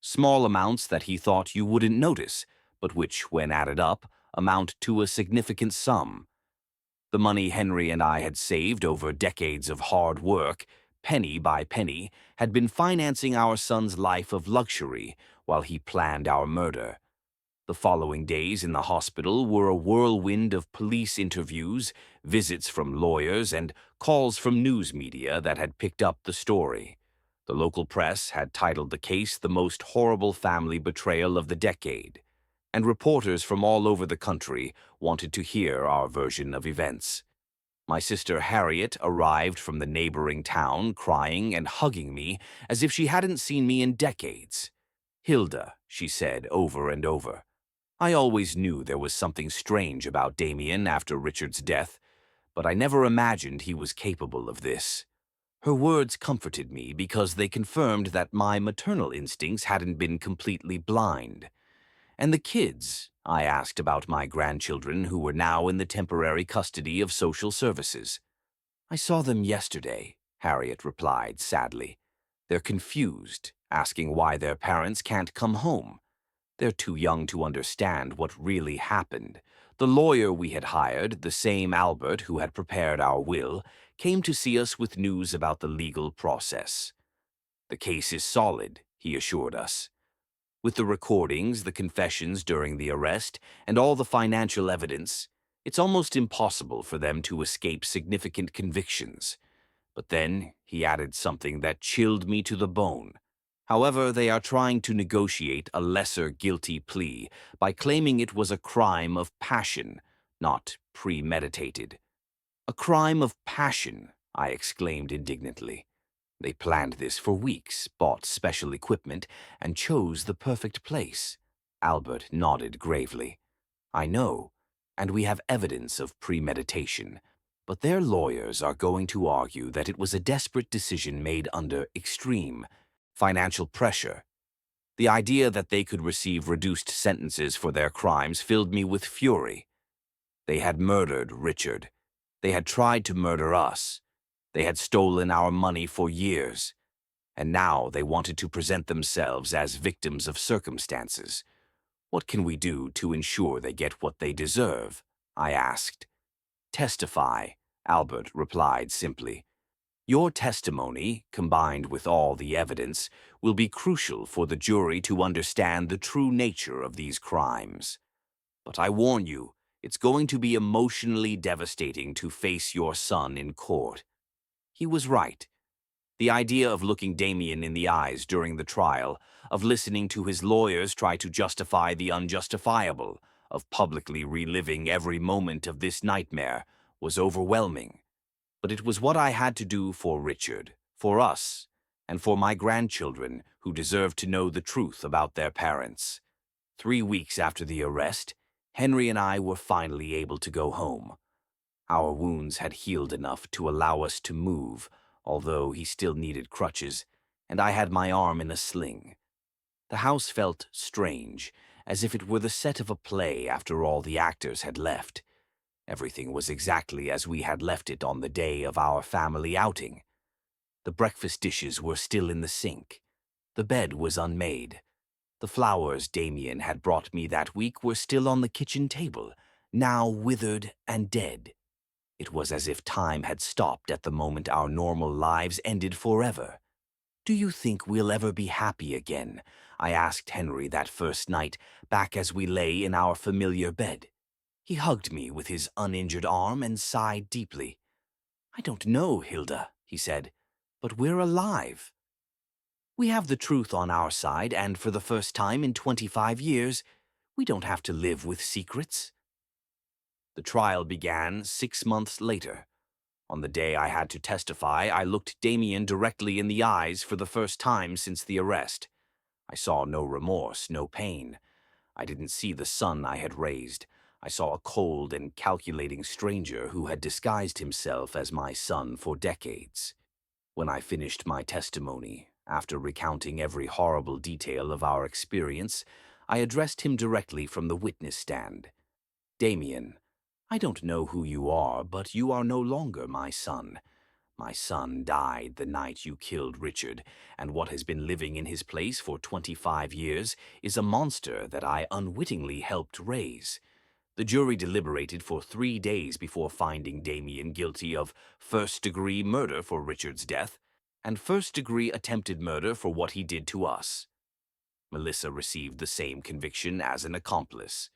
"Small amounts that he thought you wouldn't notice, but which, when added up, amount to a significant sum. The money Henry and I had saved over decades of hard work, penny by penny, had been financing our son's life of luxury while he planned our murder. The following days in the hospital were a whirlwind of police interviews, visits from lawyers, and calls from news media that had picked up the story. The local press had titled the case the most horrible family betrayal of the decade, and reporters from all over the country wanted to hear our version of events. My sister Harriet arrived from the neighboring town crying and hugging me as if she hadn't seen me in decades. "Hilda," she said over and over. "I always knew there was something strange about Damien after Richard's death, but I never imagined he was capable of this." Her words comforted me because they confirmed that my maternal instincts hadn't been completely blind. "And the kids?" I asked about my grandchildren who were now in the temporary custody of social services. "I saw them yesterday," Harriet replied sadly. "They're confused, asking why their parents can't come home. They're too young to understand what really happened. The lawyer we had hired, the same Albert who had prepared our will, came to see us with news about the legal process. The case is solid," he assured us. "With the recordings, the confessions during the arrest, and all the financial evidence, it's almost impossible for them to escape significant convictions." But then he added something that chilled me to the bone. "However, they are trying to negotiate a lesser guilty plea by claiming it was a crime of passion, not premeditated." "A crime of passion," I exclaimed indignantly. "They planned this for weeks, bought special equipment, and chose the perfect place." Albert nodded gravely. "I know, and we have evidence of premeditation. But their lawyers are going to argue that it was a desperate decision made under extreme financial pressure. The idea that they could receive reduced sentences for their crimes filled me with fury. They had murdered Richard. They had tried to murder us. They had stolen our money for years. And now they wanted to present themselves as victims of circumstances. What can we do to ensure they get what they deserve?" I asked. "Testify," Albert replied simply. "Your testimony, combined with all the evidence, will be crucial for the jury to understand the true nature of these crimes. But I warn you, it's going to be emotionally devastating to face your son in court." He was right. The idea of looking Damien in the eyes during the trial, of listening to his lawyers try to justify the unjustifiable, of publicly reliving every moment of this nightmare, was overwhelming. But it was what I had to do for Richard, for us, and for my grandchildren who deserved to know the truth about their parents. 3 weeks after the arrest, Henry and I were finally able to go home. Our wounds had healed enough to allow us to move, although he still needed crutches, and I had my arm in a sling. The house felt strange, as if it were the set of a play after all the actors had left. Everything was exactly as we had left it on the day of our family outing. The breakfast dishes were still in the sink. The bed was unmade. The flowers Damien had brought me that week were still on the kitchen table, now withered and dead. It was as if time had stopped at the moment our normal lives ended forever. "Do you think we'll ever be happy again?" I asked Henry that first night, back as we lay in our familiar bed. He hugged me with his uninjured arm and sighed deeply. "I don't know, Hilda," he said, "but we're alive. We have the truth on our side, and for the first time in 25 years, we don't have to live with secrets." The trial began 6 months later. On the day I had to testify, I looked Damien directly in the eyes for the first time since the arrest. I saw no remorse, no pain. I didn't see the son I had raised. I saw a cold and calculating stranger who had disguised himself as my son for decades. When I finished my testimony, after recounting every horrible detail of our experience, I addressed him directly from the witness stand. "Damien, I don't know who you are, but you are no longer my son. My son died the night you killed Richard, and what has been living in his place for 25 years is a monster that I unwittingly helped raise. The jury deliberated for 3 days before finding Damien guilty of first-degree murder for Richard's death and first-degree attempted murder for what he did to us. Melissa received the same conviction as an accomplice.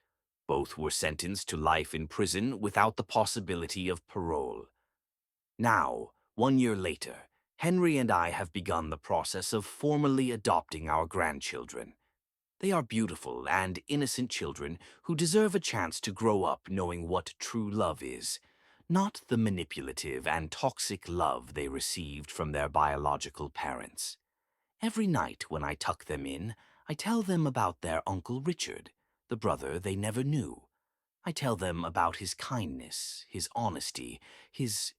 Both were sentenced to life in prison without the possibility of parole. Now, 1 year later, Henry and I have begun the process of formally adopting our grandchildren. They are beautiful and innocent children who deserve a chance to grow up knowing what true love is, not the manipulative and toxic love they received from their biological parents. Every night when I tuck them in, I tell them about their Uncle Richard, the brother they never knew. I tell them about his kindness, his honesty, his